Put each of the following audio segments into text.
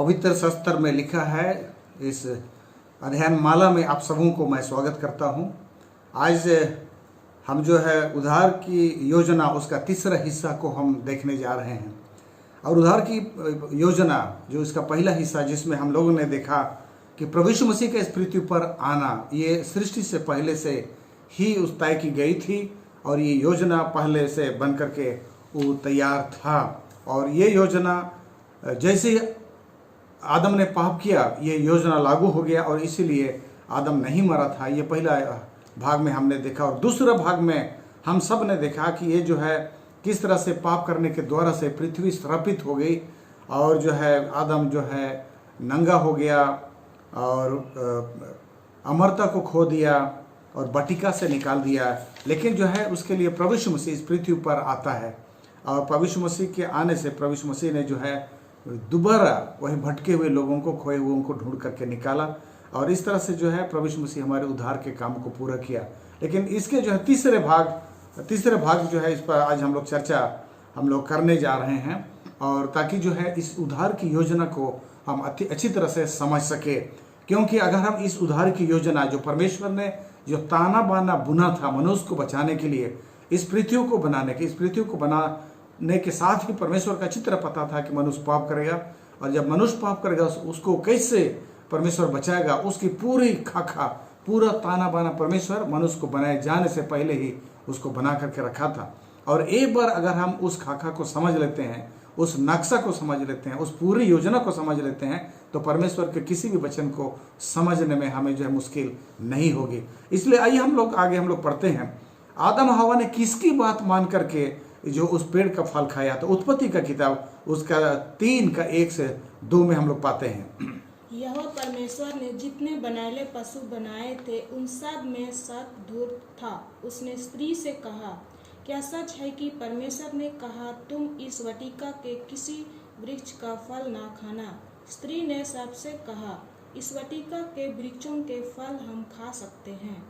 पवित्र शास्त्र में लिखा है। इस अध्ययन माला में आप सबों को मैं स्वागत करता हूं। आज हम जो है उद्धार की योजना उसका तीसरा हिस्सा को हम देखने जा रहे हैं। और उद्धार की योजना जो इसका पहला हिस्सा, जिसमें हम लोगों ने देखा कि प्रभु यीशु मसीह के इस पृथ्वी पर आना ये सृष्टि से पहले से ही उस तय की गई थी और ये योजना पहले से बन करके वो तैयार था। और ये योजना जैसे आदम ने पाप किया ये योजना लागू हो गया और इसीलिए आदम नहीं मरा था। ये पहला भाग में हमने देखा। और दूसरा भाग में हम सब ने देखा कि ये जो है किस तरह से पाप करने के द्वारा से पृथ्वी श्रापित हो गई और जो है आदम जो है नंगा हो गया और अमरता को खो दिया और बटिका से निकाल दिया। लेकिन जो है उसके लिए प्रभु यीशु मसीह इस पृथ्वी पर आता है और प्रभु यीशु मसीह के आने से प्रभु यीशु मसीह ने जो है दोबारा वही भटके हुए लोगों को, खोए हुए को ढूंढ करके निकाला और इस तरह से जो है प्रभु यीशु मसीह हमारे उद्धार के काम को पूरा किया। लेकिन इसके जो है तीसरे भाग जो है इस पर आज हम लोग चर्चा करने जा रहे हैं और ताकि जो है इस उद्धार की योजना को हम अच्छी तरह से समझ सके। क्योंकि अगर हम इस उद्धार की योजना जो परमेश्वर ने जो ताना बाना बुना था मनुष्य को बचाने के लिए, इस पृथ्वी को बनाने के साथ ही परमेश्वर का अच्छी तरह पता था कि मनुष्य पाप करेगा और जब मनुष्य पाप करेगा उसको कैसे परमेश्वर बचाएगा, उसकी पूरी खाका पूरा ताना बाना परमेश्वर मनुष्य को बनाए जाने से पहले ही उसको बना करके रखा था। और एक बार अगर हम उस खाका को समझ लेते हैं, उस नक्शा को समझ लेते हैं, उस पूरी योजना को समझ लेते हैं तो परमेश्वर के किसी भी वचन को समझने में हमें जो है मुश्किल नहीं होगी। इसलिए आइए हम लोग पढ़ते हैं आदम हवा ने किसकी बात मान करके जो उस पेड़ का फल खाया। तो उत्पत्ति का किताब उसका 3:1 से 2 में हम लोग पाते हैं। यह परमेश्वर ने जितने बनैले पशु बनाए थे उन सब में सत धूर्त था। उसने स्त्री से कहा, क्या सच है कि परमेश्वर ने कहा तुम इस वटिका के किसी वृक्ष का फल ना खाना? स्त्री ने सबसे कहा, इस वटिका के वृक्षों के फल हम खा सकते हैं।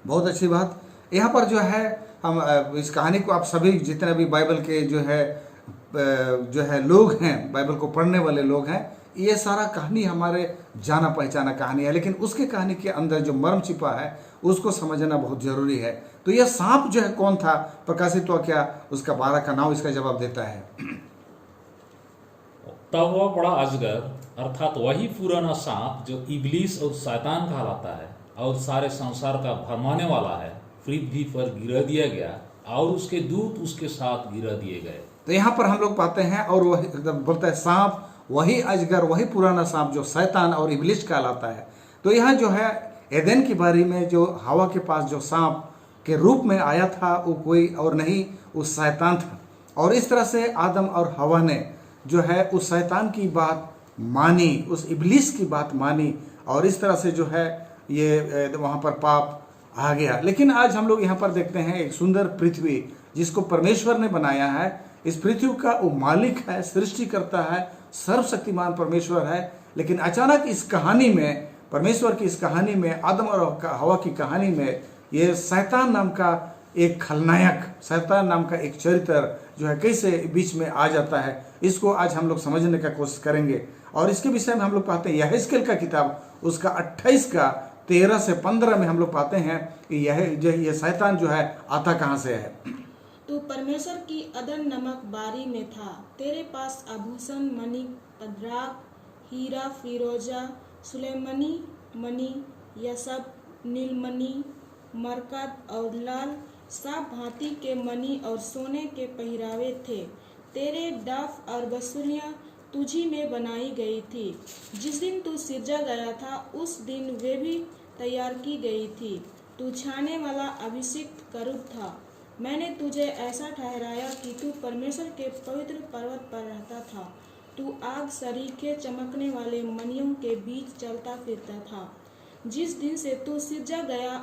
बहुत अच्छी बात। यहाँ पर जो है हम इस कहानी को आप सभी जितने भी बाइबल के जो है लोग हैं, बाइबल को पढ़ने वाले लोग हैं, ये सारा कहानी हमारे जाना पहचाना कहानी है। लेकिन उसके कहानी के अंदर जो मर्म छिपा है उसको समझना बहुत जरूरी है। तो यह सांप जो है कौन था? प्रकाशित हुआ क्या उसका 12 का नाम इसका जवाब देता है। तब वह बड़ा अजगर अर्थात वही पुराना सांप जो इबलीस और शैतान कहलाता है और सारे संसार का भरमाने वाला है, पृथ्वी पर गिरा दिया गया और उसके दूत उसके साथ गिरा दिए गए। तो यहाँ पर हम लोग पाते हैं और वही बोलता है सांप, वही अजगर, वही पुराना सांप जो शैतान और इबलीस कहलाता है। तो यहाँ जो है एदेन की बारी में जो हवा के पास जो सांप के रूप में आया था वो कोई और नहीं, उस शैतान था। और इस तरह से आदम और हवा ने जो है उस शैतान की बात मानी, उस इबलीस की बात मानी और इस तरह से जो है ये वहाँ पर पाप आ गया। लेकिन आज हम लोग यहाँ पर देखते हैं एक सुंदर पृथ्वी जिसको परमेश्वर ने बनाया है। इस पृथ्वी का वो मालिक है, सृष्टि करता है, सर्वशक्तिमान परमेश्वर है। लेकिन अचानक इस कहानी में, परमेश्वर की इस कहानी में, आदम और हवा की कहानी में ये शैतान नाम का एक खलनायक, शैतान नाम का एक चरित्र जो है कैसे बीच में आ जाता है, इसको आज हम लोग समझने का कोशिश करेंगे। और इसके विषय में हम लोग पाते हैं यहेजकेल का किताब उसका 28 का 13 से 15 में हम लोग पाते हैं कि यह शैतान जो है आता कहाँ से है। तू परमेश्वर की अदन नमक बारी में था। तेरे पास आभूषण, मणि, पद्राक, हीरा, फिरोजा, सुलेमनी मणि, यसब, नीलमणि, मरकत और लाल सब भांति के मणि और सोने के पहरावे थे। तेरे डफ और बसुलियाँ तुझी में बनाई गई थी। जिस दिन तू सिरजा गया था उस दिन वे भी तैयार की गई थी। तू छाने वाला अभिषिक्त करूब था। मैंने तुझे ऐसा ठहराया कि तू परमेश्वर के पवित्र पर्वत पर रहता था। तू आग सरीखे चमकने वाले मणियों के बीच चलता फिरता था। जिस दिन से तू सिरजा गया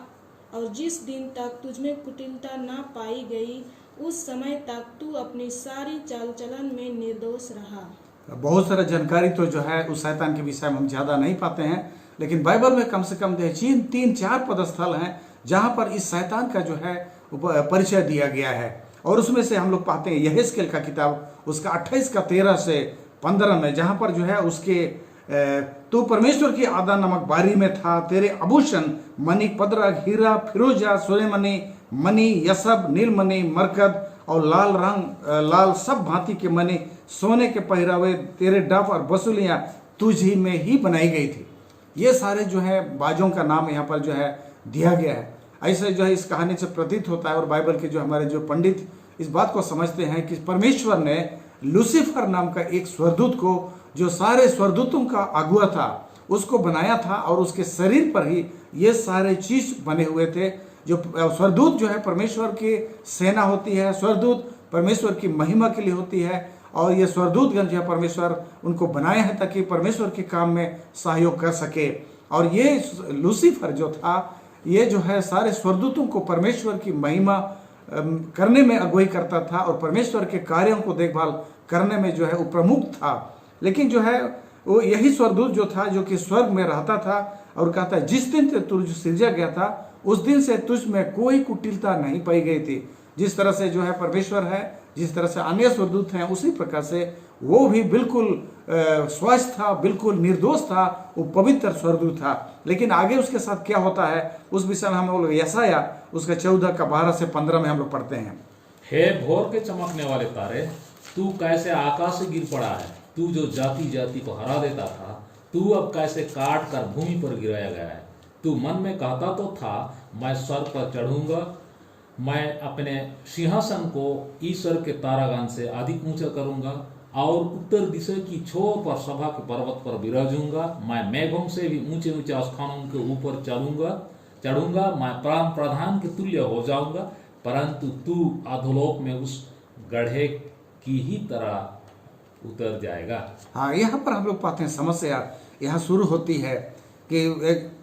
और जिस दिन तक तुझमें कुटिलता ना पाई गई उस समय तक तू अपनी सारी चाल चलन में निर्दोष रहा। बहुत सारा जानकारी तो जो है उस शैतान के विषय में हम ज़्यादा नहीं पाते हैं, लेकिन बाइबल में कम से कम 3-4 पदस्थल हैं जहाँ पर इस शैतान का जो है परिचय दिया गया है। और उसमें से हम लोग पाते हैं यहेजकेल का किताब उसका 28 का 13 से 15 में, जहां पर जो है उसके तू परमेश्वर की आदा नमक बारी में था, तेरे आभूषण मणि, पद्रक, हीरा, फिरोजा, सोनेमणि, मणि, यसब, नीलमणि, मरकत और लाल रंग, लाल सब भांति के मणि, सोने के पहरावे, तेरे डफ और बसुलियां तुझी में ही बनाई गई थी। ये सारे जो है बाजों का नाम यहाँ पर जो है दिया गया है। ऐसे जो है इस कहानी से प्रतीत होता है, और बाइबल के जो हमारे जो पंडित इस बात को समझते हैं कि परमेश्वर ने लूसीफर नाम का एक स्वरदूत को, जो सारे स्वरदूतों का अगुआ था, उसको बनाया था, और उसके शरीर पर ही ये सारे चीज बने हुए थे। जो स्वरदूत जो है परमेश्वर की सेना होती है, स्वरदूत परमेश्वर की महिमा के लिए होती है, और ये स्वरदूतगण जो है परमेश्वर उनको बनाए हैं ताकि परमेश्वर के काम में सहयोग कर सके। और ये लूसीफर जो था, ये जो है सारे स्वरदूतों को परमेश्वर की महिमा करने में अगुवाई करता था, और परमेश्वर के कार्यों को देखभाल करने में जो है वो प्रमुख था। लेकिन जो है वो यही स्वरदूत जो था, जो कि स्वर्ग में रहता था, और कहता है जिस दिन से तुझ सृजा गया था उस दिन से तुझ में कोई कुटिलता नहीं पाई गई थी। जिस तरह से जो है परमेश्वर है, जिस तरह से अन्य स्वरदूत हैं, उसी प्रकार से वो भी बिल्कुल स्वच्छ था, बिल्कुल निर्दोष था, वो पवित्र स्वरदूत था। लेकिन आगे उसके साथ क्या होता है उस विषय में हम लोग यशाया उसका 14 का 12 से 15 में हम लोग पढ़ते हैं। हे भोर के चमकने वाले तारे, तू कैसे आकाश से गिर पड़ा है, तू जो जाति जाति को हरा देता था, तू अब कैसे काट कर भूमि पर गिराया गया है। तू मन में कहता तो था, मैं स्वर्ग पर चढ़ूंगा, मैं अपने सिंहासन को ईश्वर के तारागण से अधिक ऊंचा करूंगा, और उत्तर दिशा की छोर पर सभा के पर्वत पर विराजूंगा। मैं मेघों से भी ऊंचे ऊंचे स्थानों के ऊपर चढ़ूंगा, मैं परम प्रधान के तुल्य हो जाऊंगा, परंतु तू अधोलोक में उस गड्ढे की ही तरह उतर जाएगा। हाँ, यहाँ पर हम लोग पाते हैं समस्या यहाँ शुरू होती है कि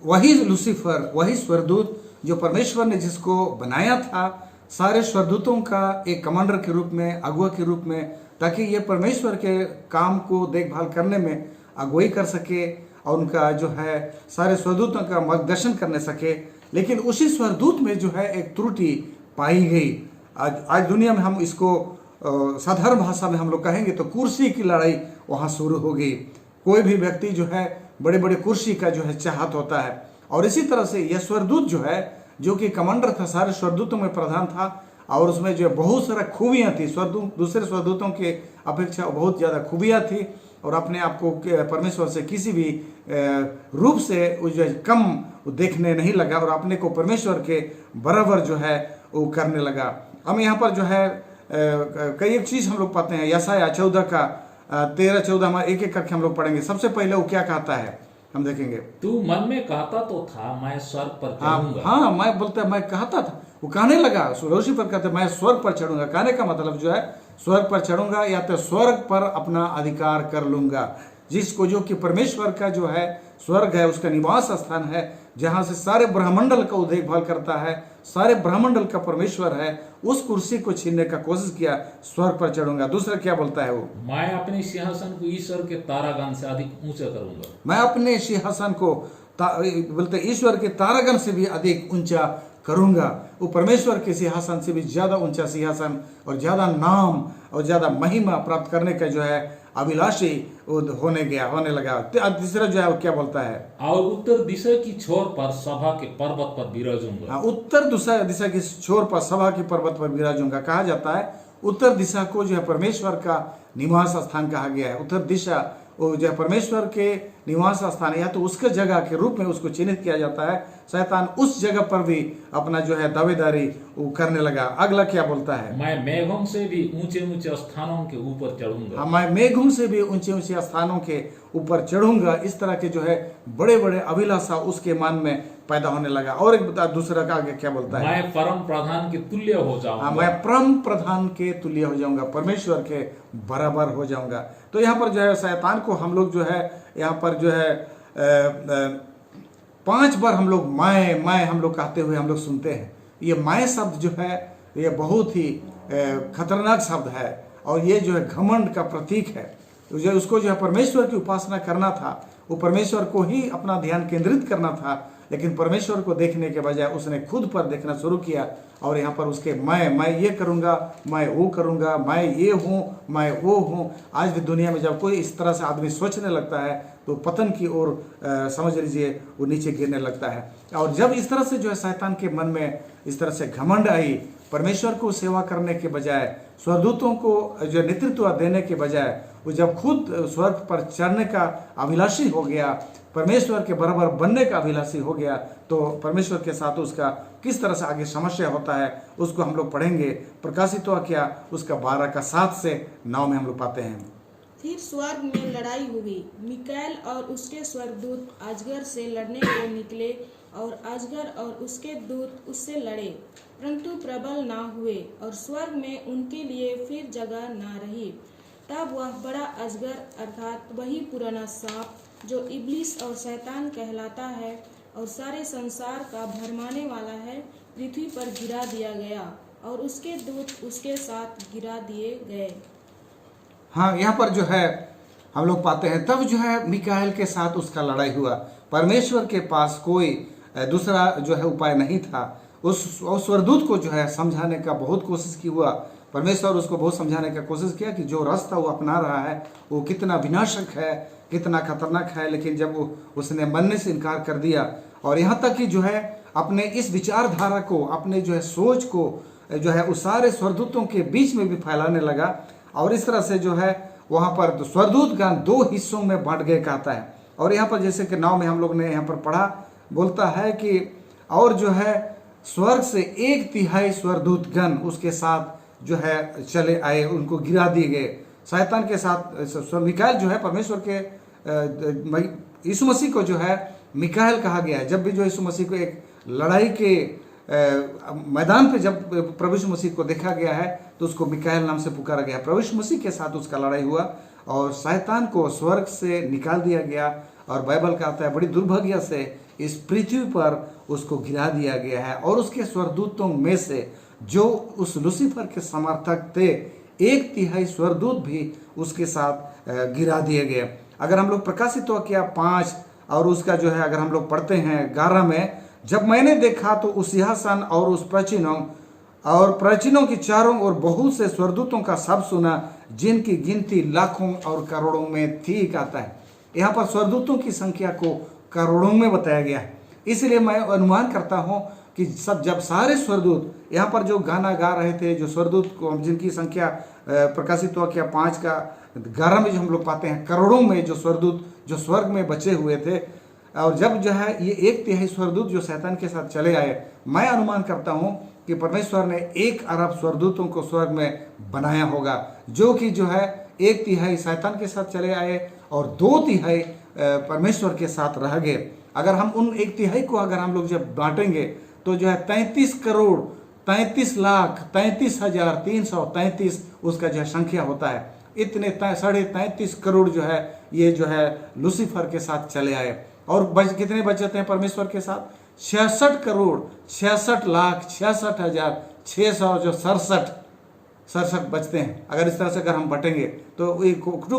वही लूसीफर, वही स्वरदूत जो परमेश्वर ने जिसको बनाया था सारे स्वरदूतों का एक कमांडर के रूप में, अगुआ के रूप में, ताकि ये परमेश्वर के काम को देखभाल करने में अगुवाई कर सके और उनका जो है सारे स्वरदूतों का मार्गदर्शन करने सके। लेकिन उसी स्वरदूत में जो है एक त्रुटि पाई गई। आज दुनिया में हम इसको साधारण भाषा में हम लोग कहेंगे तो कुर्सी की लड़ाई वहाँ शुरू हो गई। कोई भी व्यक्ति जो है बड़े बड़े कुर्सी का जो है चाहत होता है, और इसी तरह से यह स्वरदूत जो है, जो कि कमांडर था, सारे स्वरदूतों में प्रधान था, और उसमें जो बहुत सारा खूबियाँ थी, स्वरदूत दूसरे स्वरदूतों के अपेक्षा बहुत ज़्यादा खूबियाँ थी, और अपने आप को परमेश्वर से किसी भी रूप से जो है कम देखने नहीं लगा, और अपने को परमेश्वर के बराबर जो है वो करने लगा। हम यहाँ पर जो है कई एक चीज़ हम लोग पाते हैं। यशाया 14 का 13-14 हमारे एक एक करके हम लोग पढ़ेंगे। सबसे पहले वो क्या कहता है हम देखेंगे। तू मन में कहता तो था, मैं स्वर्ग पर चढ़ूंगा। हाँ, मैं बोलता है मैं कहता था, वो कहने लगा, लूसीफर कहते मैं स्वर्ग पर चढ़ूंगा। कहने का मतलब जो है स्वर्ग पर चढ़ूंगा या तो स्वर्ग पर अपना अधिकार कर लूंगा, जिसको जो कि परमेश्वर का जो है स्वर्ग है, उसका निवास स्थान है, जहां से सारे ब्रह्मंडल का देखभाल करता है, सारे ब्रह्मंडल का परमेश्वर है, उस कुर्सी को छीनने का कोशिश किया। स्वर्ग पर चढ़ूंगा। दूसरा क्या बोलता है वो, मैं अपने सिंहासन को ईश्वर के तारागण से अधिक ऊंचा करूंगा। मैं अपने सिंहासन को बोलते ईश्वर के तारागण से भी अधिक ऊंचा करूंगा। वो परमेश्वर के सिंहासन से भी ज्यादा ऊंचा सिंहासन और ज्यादा नाम और ज्यादा महिमा प्राप्त करने का जो है अभिलाषी होने लगा। तीसरा जो है वो क्या बोलता है, और उत्तर दिशा की छोर पर सभा के पर्वत पर विराजूंगा। उत्तर दिशा की छोर पर सभा के पर्वत पर विराजूंगा। कहा जाता है उत्तर दिशा को जो है परमेश्वर का निवास स्थान कहा गया है। उत्तर दिशा वो जो है परमेश्वर के निवास स्थान है, या तो उसके जगह के रूप में उसको चिन्हित किया जाता है। शैतान उस जगह पर भी अपना जो है दावेदारी वो करने लगा। अगला क्या बोलता है, मैं मेघों से भी ऊंचे ऊंचे स्थानों के ऊपर चढ़ूंगा। मैं मेघों से भी ऊंचे ऊंचे स्थानों के ऊपर चढ़ूंगा। इस तरह के जो है बड़े बड़े अभिलाषा उसके मन में पैदा होने लगा। और एक दूसरा का आगे क्या बोलता है, मैं परम प्रधान के तुल्य हो जाऊंगा। मैं परम प्रधान के तुल्य हो जाऊंगा, परमेश्वर के बराबर हो जाऊंगा। तो यहाँ पर जो है शैतान को हम लोग जो है यहाँ पर जो है 5 बार हम लोग मैं हम लोग कहते हुए हम लोग सुनते हैं। ये मैं शब्द जो है ये बहुत ही खतरनाक शब्द है, और ये जो है घमंड का प्रतीक है। जो उसको जो है परमेश्वर की उपासना करना था, वो परमेश्वर को ही अपना ध्यान केंद्रित करना था, लेकिन परमेश्वर को देखने के बजाय उसने खुद पर देखना शुरू किया। और यहाँ पर उसके मैं ये करूँगा, मैं वो करूँगा, मैं ये हूँ, मैं वो हूँ। आज भी दुनिया में जब कोई इस तरह से आदमी सोचने लगता है तो पतन की ओर समझ लीजिए वो नीचे गिरने लगता है। और जब इस तरह से जो है शैतान के मन में इस तरह से घमंड आई, परमेश्वर को सेवा करने के बजाय, स्वर्गदूतों को जो नेतृत्व देने के बजाय, वो जब खुद स्वर्ग पर चढ़ने का अभिलाषी हो गया, परमेश्वर के बराबर बनने का अभिलाषी हो गया, तो परमेश्वर के साथ उसका किस तरह से आगे समस्या होता है उसको हम लोग पढ़ेंगे। प्रकाशित वाक्य उसका 12 का 7 से 9 में हम लोग पाते हैं। फिर स्वर्ग में लड़ाई हुई। मिकाएल और उसके स्वर्गदूत अजगर से लड़ने को निकले और अजगर और उसके दूत उससे लड़े, परंतु प्रबल ना हुए और स्वर्ग में उनके लिए फिर जगह ना रही। तब वह बड़ा अजगर अर्थात वही पुराना सांप जो इब्लीस और शैतान कहलाता है और सारे संसार का भरमाने वाला है, पृथ्वी पर गिरा दिया गया और उसके दूत उसके साथ गिरा दिए गए। हाँ, यहाँ पर जो है हम लोग पाते हैं, तब जो है मिकाएल के साथ उसका लड़ाई हुआ। परमेश्वर के पास कोई दूसरा जो है उपाय नहीं था। उस स्वर्गदूत को जो है समझाने का बहुत कोशिश की हुआ। परमेश्वर उसको बहुत समझाने का कोशिश किया कि जो रास्ता वो अपना रहा है वो कितना विनाशक है, कितना खतरनाक है, लेकिन जब वो उसने मानने से इनकार कर दिया और यहाँ तक कि जो है अपने इस विचारधारा को, अपने जो है सोच को जो है उस सारे स्वर्गदूतों के बीच में भी फैलाने लगा। और इस तरह से जो है वहाँ पर स्वर्गदूत गण 2 हिस्सों में बांट गए कहता है। और यहाँ पर जैसे कि 9 में हम लोग ने यहाँ पर पढ़ा, बोलता है कि और जो है स्वर्ग से 1/3 स्वर्गदूत गण उसके साथ जो है चले आए, उनको गिरा दिए गए। शैतान के साथ मिकाएल जो है परमेश्वर के यीशु मसीह को जो है मिकाएल कहा गया है। जब भी जो यीशु मसीह को एक लड़ाई के मैदान पे जब प्रभु यीशु मसीह को देखा गया है तो उसको मिकाएल नाम से पुकारा गया। प्रभु यीशु मसीह के साथ उसका लड़ाई हुआ और शैतान को स्वर्ग से निकाल दिया गया। और बाइबल कहता है बड़ी दुर्भाग्य से इस पृथ्वी पर उसको गिरा दिया गया है। और उसके स्वर्गदूतों में से जो उस लूसीफर के समर्थक थे, 1/3 स्वर्गदूत भी उसके साथ गिरा दिए गए। अगर हम लोग प्रकाशित वाक्य 5 और उसका जो है अगर हम लोग पढ़ते हैं 11 में, जब मैंने देखा तो उस सिंहासन और उस प्राचीनों की चारों ओर बहुत से स्वर्गदूतों का शब्द सुना, जिनकी गिनती लाखों और करोड़ों में थी कहता है। यहाँ पर स्वर्गदूतों की संख्या को करोड़ों में बताया गया है। इसलिए मैं अनुमान करता हूँ कि जब सारे स्वर्गदूत यहाँ पर जो गाना गा रहे थे, जो स्वर्गदूत को जिनकी संख्या प्रकाशित वाक्य 5 का 11 में जो हम लोग पाते हैं, करोड़ों में जो स्वर्गदूत जो स्वर्ग में बचे हुए थे, और जब जो है ये 1/3 स्वर्गदूत जो शैतान के साथ चले आए, मैं अनुमान करता हूँ कि परमेश्वर ने 1 अरब स्वर्गदूतों को स्वर्ग में बनाया होगा, जो कि जो है 1/3 शैतान के साथ चले आए और 2/3 परमेश्वर के साथ रह गए। अगर हम उन 1/3 को अगर हम लोग जब बांटेंगे तो जो है 33,33,33,333 उसका जो है संख्या होता है। इतने 33.5 करोड़ जो है ये जो है लूसीफर के साथ चले आए। और कितने बचते हैं परमेश्वर के साथ? 66,66,66,667 बचते हैं। अगर इस तरह से अगर हम बटेंगे तो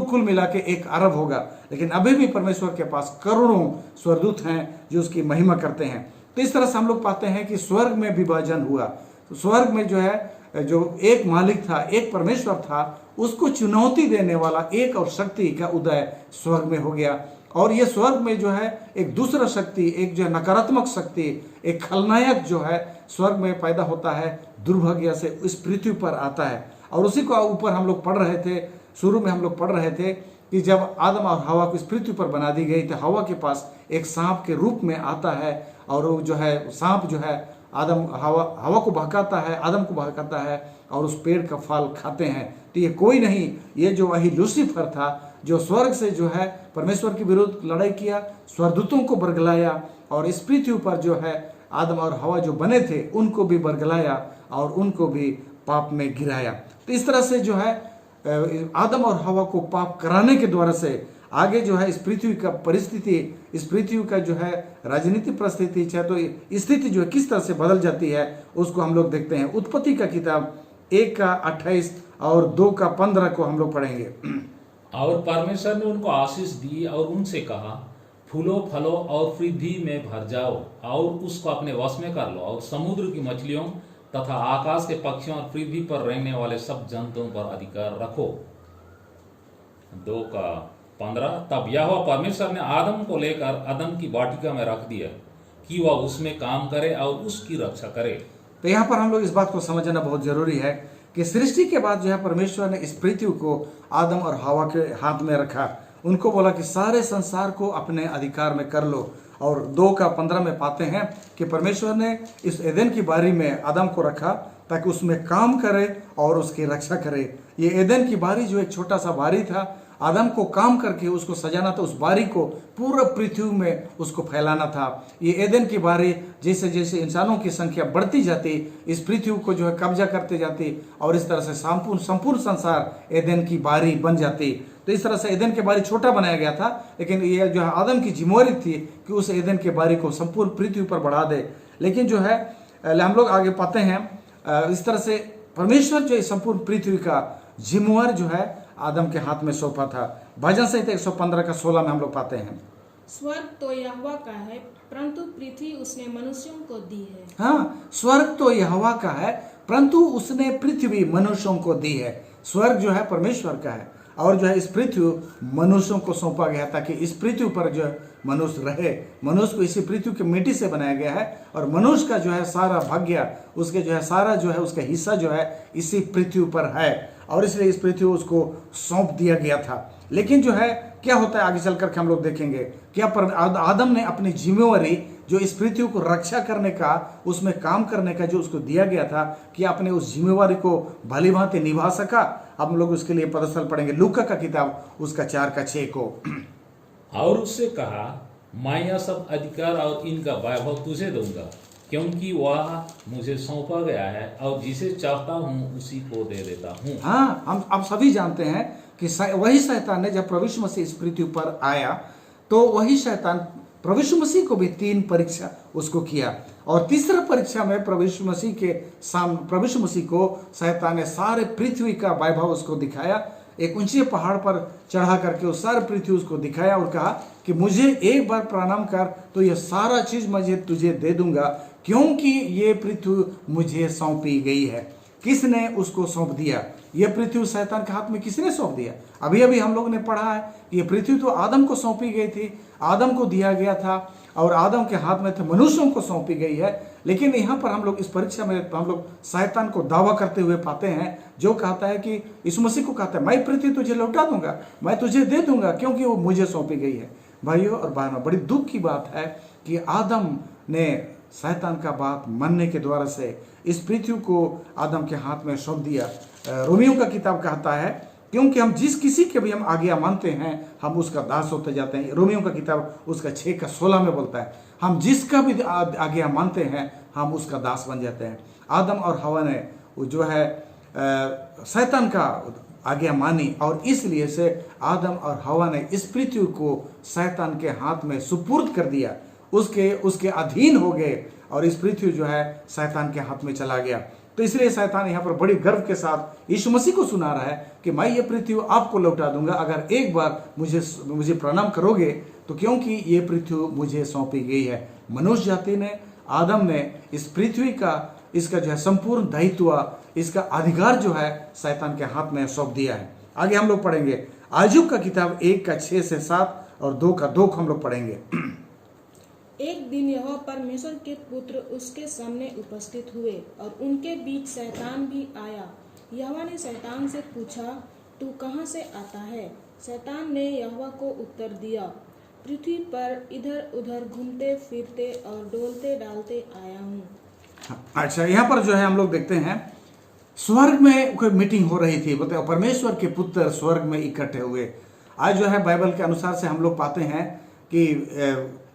कुल मिला के 1 अरब होगा। लेकिन अभी भी परमेश्वर के पास करोड़ों स्वर्गदूत हैं जो उसकी महिमा करते हैं। तो इस तरह से हम लोग पाते हैं कि स्वर्ग में विभाजन हुआ। तो स्वर्ग में जो है जो एक मालिक था, एक परमेश्वर था, उसको चुनौती देने वाला एक और शक्ति का उदय स्वर्ग में हो गया। और ये स्वर्ग में जो है एक दूसरा शक्ति, एक जो है नकारात्मक शक्ति, एक खलनायक जो है स्वर्ग में पैदा होता है, दुर्भाग्य से इस पृथ्वी पर आता है। और उसी को ऊपर हम लोग पढ़ रहे थे, शुरू में हम लोग पढ़ रहे थे कि जब आदम और हवा को इस पृथ्वी पर बना दी गई तो हवा के पास एक सांप के रूप में आता है और वो जो है सांप जो है हवा को बहकाता है, आदम को बहकाता है और उस पेड़ का फल खाते हैं। तो ये कोई नहीं, ये जो वही लूसीफर था जो स्वर्ग से जो है परमेश्वर के विरुद्ध लड़ाई किया, स्वर्गदूतों को बरगलाया और इस पृथ्वी पर जो है आदम और हवा जो बने थे उनको भी बरगलाया और उनको भी पाप में गिराया। तो इस तरह से जो है आदम और हवा को पाप कराने के द्वारा से आगे जो है इस पृथ्वी का परिस्थिति, इस पृथ्वी का जो है राजनीतिक परिस्थिति, चाहे तो स्थिति जो है किस तरह से बदल जाती है उसको हम लोग देखते हैं। उत्पत्ति का किताब 1 का 28 और 2 का 15 को हम लोग पढ़ेंगे। और परमेश्वर ने उनको आशीष दी और उनसे कहा, फूलों फलों और वृद्धि में भर जाओ और उसको अपने वश में कर लो, और समुद्र की मछलियों तथा आकाश के पक्षियों और पृथ्वी पर रहने वाले सब जंतुओं पर अधिकार रखो। 2:15 तब यहोवा परमेश्वर ने आदम को लेकर अदन की वाटिका में रख दिया कि वह उसमें काम करे और उसकी रक्षा करे। तो यहाँ पर हम लोग इस बात को समझना बहुत जरूरी है कि सृष्टि के बाद जो है परमेश्वर ने इस पृथ्वी को आदम और हवा के हाथ में रखा। उनको बोला कि सारे संसार को अपने अधिकार में कर लो। और 2:15 में पाते हैं कि परमेश्वर ने इस एदन की बारी में आदम को रखा ताकि उसमें काम करे और उसकी रक्षा करे। ये एदन की बारी जो एक छोटा सा बारी था, आदम को काम करके उसको सजाना था, उस बारी को पूरा पृथ्वी में उसको फैलाना था। ये एदन की बारी जैसे जैसे इंसानों की संख्या बढ़ती जाती, इस पृथ्वी को जो है कब्जा करते जाती और इस तरह से संपूर्ण संसार एदन की बारी बन जाती। तो इस तरह से एदन के बारी छोटा बनाया गया था, लेकिन ये जो है आदम की जिम्मेवारी थी कि उस एदन के बारी को संपूर्ण पृथ्वी पर बढ़ा दे। लेकिन जो है हम लोग आगे पाते हैं इस तरह से परमेश्वर जो संपूर्ण पृथ्वी का जिम्मेवार जो है आदम के हाथ में सौंपा था। भजन संहिता 115:16 में हम लोग पाते हैं, स्वर्ग तो यहोवा का है परंतु पृथ्वी उसने मनुष्यों को दी है। हाँ, स्वर्ग तो यहोवा का है परंतु उसने पृथ्वी मनुष्यों को दी है। स्वर्ग जो है परमेश्वर का है और जो है इस पृथ्वी मनुष्यों को सौंपा गया ताकि इस पृथ्वी पर जो है मनुष्य रहे। मनुष्य को इसी पृथ्वी की मिट्टी से बनाया गया है और मनुष्य का जो है सारा भाग्य, उसके जो है सारा जो है उसका हिस्सा जो है इसी पृथ्वी पर है और इसलिए इस पृथ्वी उसको सौंप दिया गया था। लेकिन जो है क्या होता है आगे चल करके हम लोग देखेंगे, क्या आदम ने अपनी जिम्मेवारी जो इस पृथ्वी को रक्षा करने का, उसमें काम करने का जो उसको दिया गया था, कि अपने उस जिम्मेवारी को भली भांति निभा सका। हम लोग उसके लिए पदस्थल पढ़ेंगे लूका का किताब उसका 4:6 को। और उससे कहा, मैं यह सब अधिकार और इनका वैभव तुझे दूंगा क्योंकि वह मुझे सौंपा गया है और जिसे चाहता हूँ उसी को दे देता हूँ। हाँ, हम आप सभी जानते हैं कि वही शैतान ने जब प्रभु यीशु मसीह इस पृथ्वी पर आया तो वही शैतान प्रभु यीशु मसीह को भी 3 परीक्षा उसको किया और तीसरा परीक्षा में प्रभु यीशु मसीह के सामने प्रभु यीशु मसीह को शैतान ने सारे पृथ्वी का वैभव उसको दिखाया। एक ऊंचे पहाड़ पर चढ़ा करके उस सारे पृथ्वी उसको दिखाया और कहा कि मुझे एक बार प्रणाम कर तो यह सारा चीज मुझे तुझे दे दूंगा क्योंकि ये पृथ्वी मुझे सौंपी गई है। किसने उसको सौंप दिया? ये पृथ्वी शैतान के हाथ में किसने सौंप दिया? अभी अभी हम लोग ने पढ़ा है ये पृथ्वी तो आदम को सौंपी गई थी, आदम को दिया गया था और आदम के हाथ में थे, मनुष्यों को सौंपी गई है। लेकिन यहाँ पर हम लोग इस परीक्षा में हम लोग शैतान को दावा करते हुए पाते हैं जो कहता है कि यीशु मसीह को कहता है मैं पृथ्वी तुझे लौटा दूंगा, मैं तुझे दे दूंगा क्योंकि वो मुझे सौंपी गई है। भाइयों और बहनों, बड़ी दुख की बात है कि आदम ने शैतान का बात मानने के द्वारा से इस पृथ्वी को आदम के हाथ में सौंप दिया। रोमियो का किताब कहता है क्योंकि हम जिस किसी के भी हम आज्ञा मानते हैं हम उसका दास होते जाते हैं। रोमियो का किताब उसका 6:16 में बोलता है हम जिसका भी आज्ञा मानते हैं हम उसका दास बन जाते हैं। आदम और हवा ने जो है शैतान का आज्ञा मानी और इसलिए से आदम और हवा ने इस पृथ्वी को शैतान के हाथ में सुपुर्द कर दिया, उसके अधीन हो गए और इस पृथ्वी जो है शैतान के हाथ में चला गया। तो इसलिए शैतान यहाँ पर बड़ी गर्व के साथ यीशु मसीह को सुना रहा है कि मैं ये पृथ्वी आपको लौटा दूंगा अगर एक बार मुझे प्रणाम करोगे तो, क्योंकि ये पृथ्वी मुझे सौंपी गई है। मनुष्य जाति ने, आदम ने इस पृथ्वी का इसका जो है संपूर्ण दायित्व, इसका अधिकार जो है शैतान के हाथ में सौंप दिया है। आगे हम लोग पढ़ेंगे आयजूब का किताब 1:6 से 7 और 2:2 को हम लोग पढ़ेंगे। एक दिन यहोवा परमेश्वर के पुत्र उसके सामने उपस्थित हुए और उनके बीच शैतान भी आया। यहोवा ने शैतान से पूछा, तू कहाँ से आता है? शैतान ने यहोवा को उत्तर दिया, पृथ्वी पर इधर उधर घूमते फिरते और डोलते डालते आया हूँ। अच्छा, यहाँ पर जो है हम लोग देखते हैं स्वर्ग में कोई मीटिंग हो रही थी। बताओ, परमेश्वर के पुत्र स्वर्ग में इकट्ठे हुए। आज जो है बाइबल के अनुसार से हम लोग पाते हैं कि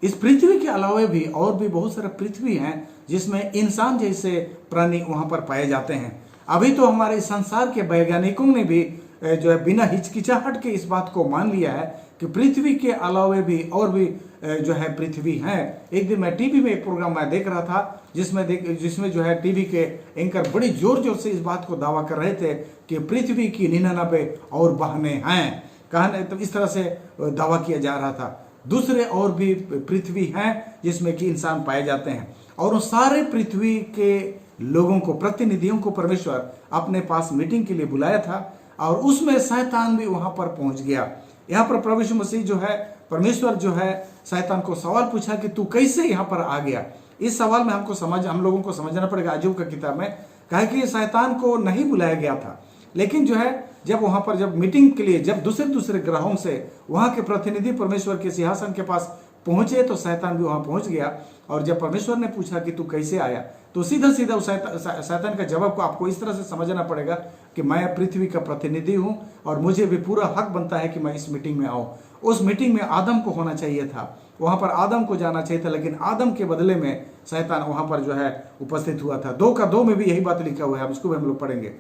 इस पृथ्वी के अलावा भी और भी बहुत सारे पृथ्वी हैं जिसमें इंसान जैसे प्राणी वहां पर पाए जाते हैं। अभी तो हमारे संसार के वैज्ञानिकों ने भी जो है बिना हिचकिचाहट के इस बात को मान लिया है कि पृथ्वी के अलावा भी और भी जो है पृथ्वी है। एक दिन मैं टीवी में एक प्रोग्राम मैं देख रहा था जिसमें जो है टीवी के एंकर बड़ी जोर जोर से इस बात को दावा कर रहे थे कि पृथ्वी की 99 और बहनें हैं। कहा तो इस तरह से दावा किया जा रहा था। दूसरे और भी पृथ्वी हैं जिसमें कि इंसान पाए जाते हैं, और उन सारे पृथ्वी के लोगों को, प्रतिनिधियों को परमेश्वर अपने पास मीटिंग के लिए बुलाया था, और उसमें शैतान भी वहां पर पहुंच गया। यहाँ पर प्रभु यीशु मसीह जो है, परमेश्वर जो है, शैतान को सवाल पूछा कि तू कैसे यहाँ पर आ गया। इस सवाल में हम लोगों को समझना पड़ेगा अय्यूब की किताब में, कहा कि शैतान को नहीं बुलाया गया था, लेकिन जो है जब वहां पर जब मीटिंग के लिए जब दूसरे ग्रहों से वहां के प्रतिनिधि परमेश्वर के सिंहासन के पास पहुंचे तो शैतान भी वहां पहुंच गया। और जब परमेश्वर ने पूछा कि तू कैसे आया, तो सीधा सीधा उस शैतान का जवाब को आपको इस तरह से समझना पड़ेगा कि मैं पृथ्वी का प्रतिनिधि हूं और मुझे भी पूरा हक बनता है कि मैं इस मीटिंग में आऊं। उस मीटिंग में आदम को होना चाहिए था, वहां पर आदम को जाना चाहिए था, लेकिन आदम के बदले में शैतान वहां पर जो है उपस्थित हुआ था। 2:2 में भी यही बात लिखा हुआ है, इसको भी हम लोग पढ़ेंगे।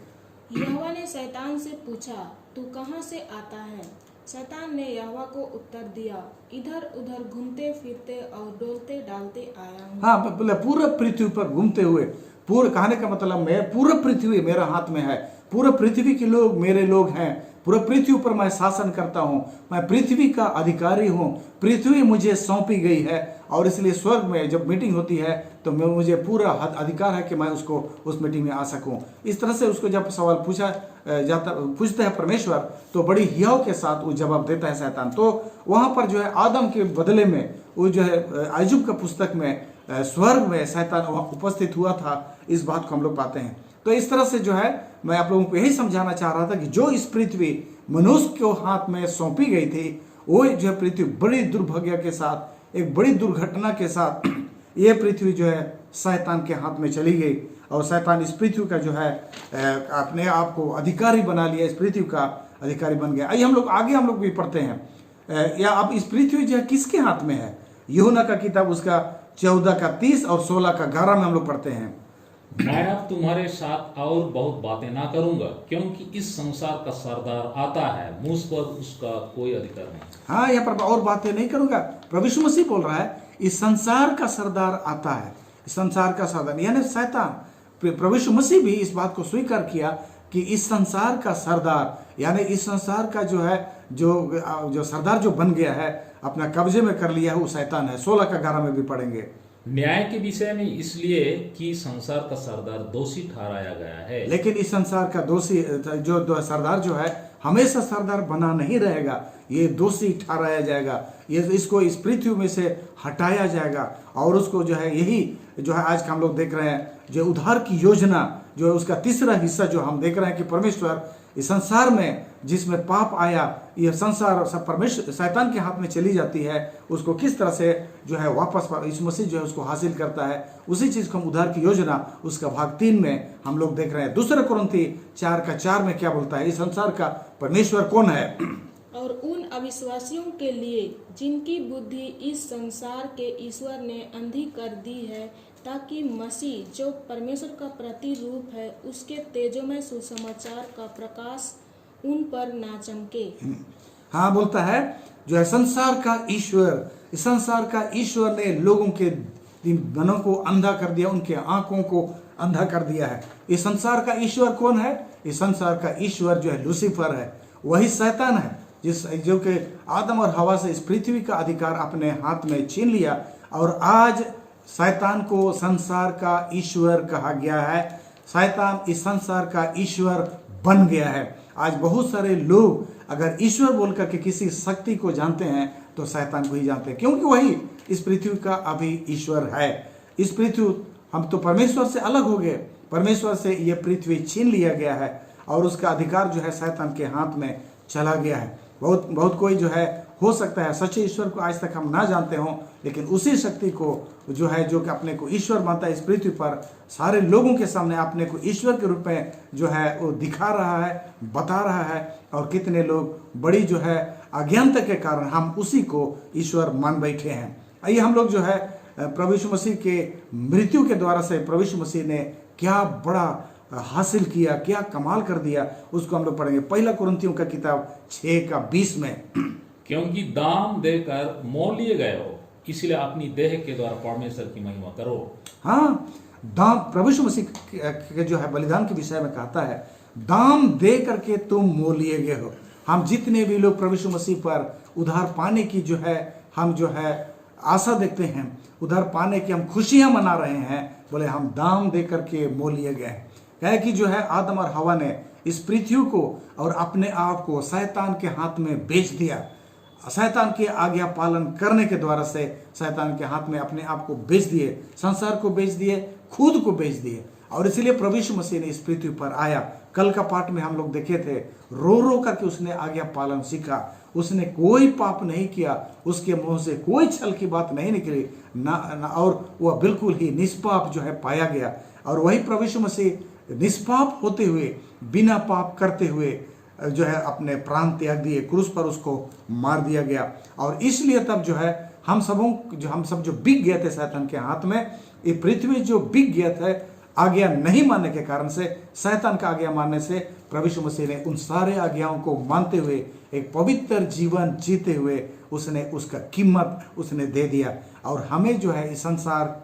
यहोवा ने शैतान से पूछा, तू कहाँ से आता है? शैतान ने यहोवा को उत्तर दिया, इधर उधर घूमते फिरते और डोलते डालते आया हूँ। हाँ, बोले पूरा पृथ्वी पर घूमते हुए, पूरा कहने का मतलब मैं पूरा पृथ्वी मेरा हाथ में है, पूरा पृथ्वी के लोग मेरे लोग हैं, पूरा पृथ्वी पर मैं शासन करता हूँ, मैं पृथ्वी का अधिकारी हूँ, पृथ्वी मुझे सौंपी गई है, और इसलिए स्वर्ग में जब मीटिंग होती है तो मुझे पूरा अधिकार है कि मैं उसको उस मीटिंग में आ सकूं। इस तरह से उसको जब सवाल पूछते हैं परमेश्वर, तो बड़ी हियाव के साथ वो जवाब देता है शैतान। तो वहां पर जो है आदम के बदले में वो जो है अय्यूब का पुस्तक में स्वर्ग में शैतान वहां उपस्थित हुआ था, इस बात को हम लोग पाते हैं। तो इस तरह से जो है मैं आप लोगों को यही समझाना चाह रहा था कि जो इस पृथ्वी मनुष्य के हाथ में सौंपी गई थी, वो जो है पृथ्वी बड़ी दुर्भाग्य के साथ, एक बड़ी दुर्घटना के साथ ये पृथ्वी जो है शैतान के हाथ में चली गई, और शैतान इस पृथ्वी का जो है अपने आप को अधिकारी बना लिया, इस पृथ्वी का अधिकारी बन गया। आइए हम लोग भी पढ़ते हैं, या अब इस पृथ्वी जो है किसके हाथ में है? यूहन्ना का किताब उसका 14:30 और 16:11 में हम लोग पढ़ते हैं। मैं अब तुम्हारे साथ और बहुत बातें ना करूंगा, क्योंकि इस संसार का सरदार आता है, मुझ पर उसका कोई अधिकार नहीं। हाँ, यहाँ पर और बातें नहीं करूंगा। प्रभु यीशु मसीह बोल रहा है इस संसार का सरदार आता है, इस संसार का सरदार यानी शैतान। प्रभु यीशु मसीह भी इस बात को स्वीकार किया कि इस संसार का सरदार यानी इस संसार का जो है जो सरदार जो बन गया है, अपना कब्जे में कर लिया है, वो शैतान है। 16:11 में भी पढ़ेंगे। न्याय के विषय में इसलिए कि संसार का सरदार दोषी ठहराया गया है, लेकिन इस संसार का दोषी जो सरदार जो है हमेशा सरदार बना नहीं रहेगा, ये दोषी ठहराया जाएगा, ये इसको इस पृथ्वी में से हटाया जाएगा, और उसको जो है यही जो है आज का हम लोग देख रहे हैं जो उद्धार की योजना जो है उसका तीसरा हिस्सा जो हम देख रहे हैं कि परमेश्वर इस संसार में जिसमें पाप आया, यह संसार सब परमेश्वर शैतान के हाथ में चली जाती है, उसको किस तरह से जो है वापस यीशु मसीह जो है उसको हासिल करता है, उसी चीज को हम उद्धार की योजना उसका भाग 3 में हम लोग देख रहे हैं। 2 कुरिन्थी 4:4 में क्या बोलता है? इस संसार का परमेश्वर कौन है? और उन अविश्वासियों के लिए जिनकी बुद्धि इस संसार के ईश्वर ने अंधी कर दी है, ताकि मसीह जो परमेश्वर का प्रतिरूप है उसके तेजोमय सुसमाचार का प्रकाश उन पर ना चमके। हाँ, बोलता है जो है संसार का ईश्वर, इस संसार का ईश्वर ने लोगों के मनों को अंधा कर दिया, उनके आंखों को अंधा कर दिया है। इस संसार का ईश्वर कौन है? इस संसार का ईश्वर जो है लूसीफर है, वही शैतान है जो कि आदम और हवा से इस पृथ्वी का अधिकार अपने हाथ में छीन लिया, और आज शैतान को संसार का ईश्वर कहा गया है। शैतान इस संसार का ईश्वर बन गया है। आज बहुत सारे लोग अगर ईश्वर बोलकर के किसी शक्ति को जानते हैं तो शैतान को ही जानते हैं, क्योंकि वही इस पृथ्वी का अभी ईश्वर है। इस पृथ्वी हम तो परमेश्वर से अलग हो गए, परमेश्वर से ये पृथ्वी छीन लिया गया है, और उसका अधिकार जो है शैतान के हाथ में चला गया है। बहुत कोई जो है हो सकता है सच्चे ईश्वर को आज तक हम ना जानते हों, लेकिन उसी शक्ति को जो है जो कि अपने को ईश्वर मानता है, इस पृथ्वी पर सारे लोगों के सामने अपने को ईश्वर के रूप में जो है वो दिखा रहा है, बता रहा है, और कितने लोग बड़ी जो है अज्ञानता के कारण हम उसी को ईश्वर मान बैठे हैं। आइए हम लोग जो है प्रभु यीशु मसीह के मृत्यु के द्वारा से प्रभु यीशु मसीह ने क्या बड़ा हासिल किया, क्या कमाल कर दिया, उसको हम लोग पढ़ेंगे। 1 कुरिन्थियों का किताब 6:20 में, क्योंकि दाम देकर मोल लिए गए हो, इसलिए अपनी देह के द्वारा परमेश्वर की महिमा करो। हाँ, दाम प्रभु यीशु मसीह के जो है बलिदान के विषय में कहता है, दाम दे करके तुम मोल लिए गए हो। हम जितने भी लोग प्रभु यीशु मसीह पर उद्धार पाने की जो है हम जो है आशा देखते हैं, उधर पाने की हम खुशियां मना रहे हैं। बोले हम दाम दे करके मोल लिए गए। कहे कि जो है आदम और हवा ने इस पृथ्वी को और अपने आप को शैतान के हाथ में बेच दिया। शैतान की आज्ञा पालन करने के द्वारा से शैतान के हाथ में अपने आप को बेच दिए, संसार को बेच दिए, खुद को बेच दिए। और इसलिए प्रभु यीशु मसीह ने इस पृथ्वी पर आया। कल का पाठ में हम लोग देखे थे, रो रो करके उसने आज्ञा पालन सीखा। उसने कोई पाप नहीं किया, उसके मुंह से कोई छल की बात नहीं निकली ना, और वह बिल्कुल ही निष्पाप जो है पाया गया। और वही प्रभु यीशु मसीह निष्पाप होते हुए, बिना पाप करते हुए जो है अपने प्राण त्याग दिए, क्रूस पर उसको मार दिया गया। और इसलिए तब जो है हम सब जो बिक गए थे शैतान के हाथ में, ये पृथ्वी जो बिक गया था आज्ञा नहीं मानने के कारण से, शैतान का आज्ञा मानने से, प्रभु यीशु मसीह ने उन सारे आज्ञाओं को मानते हुए एक पवित्र जीवन जीते हुए उसने उसका कीमत उसने दे दिया। और हमें जो है इस संसार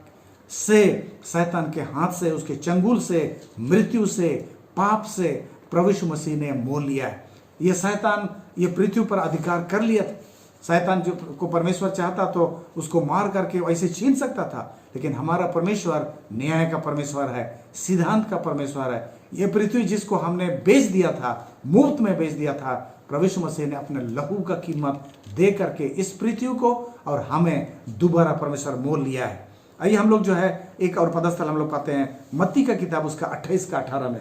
से, शैतान के हाथ से, उसके चंगुल से, मृत्यु से, पाप से प्रभु यीशु मसीह ने मोल लिया है। ये शैतान ये पृथ्वी पर अधिकार कर लिया था। शैतान जो को परमेश्वर चाहता तो उसको मार करके वैसे छीन सकता था, लेकिन हमारा परमेश्वर न्याय का परमेश्वर है, सिद्धांत का परमेश्वर है। ये पृथ्वी जिसको हमने बेच दिया था, मुफ्त में बेच दिया था, प्रभु यीशु मसीह ने अपने लहू का कीमत दे करके इस पृथ्वी को और हमें दोबारा परमेश्वर मोल लिया है। आइए हम लोग जो है एक और पदस्थल हम लोग पाते हैं मत्ती का किताब उसका 28 का 18 में।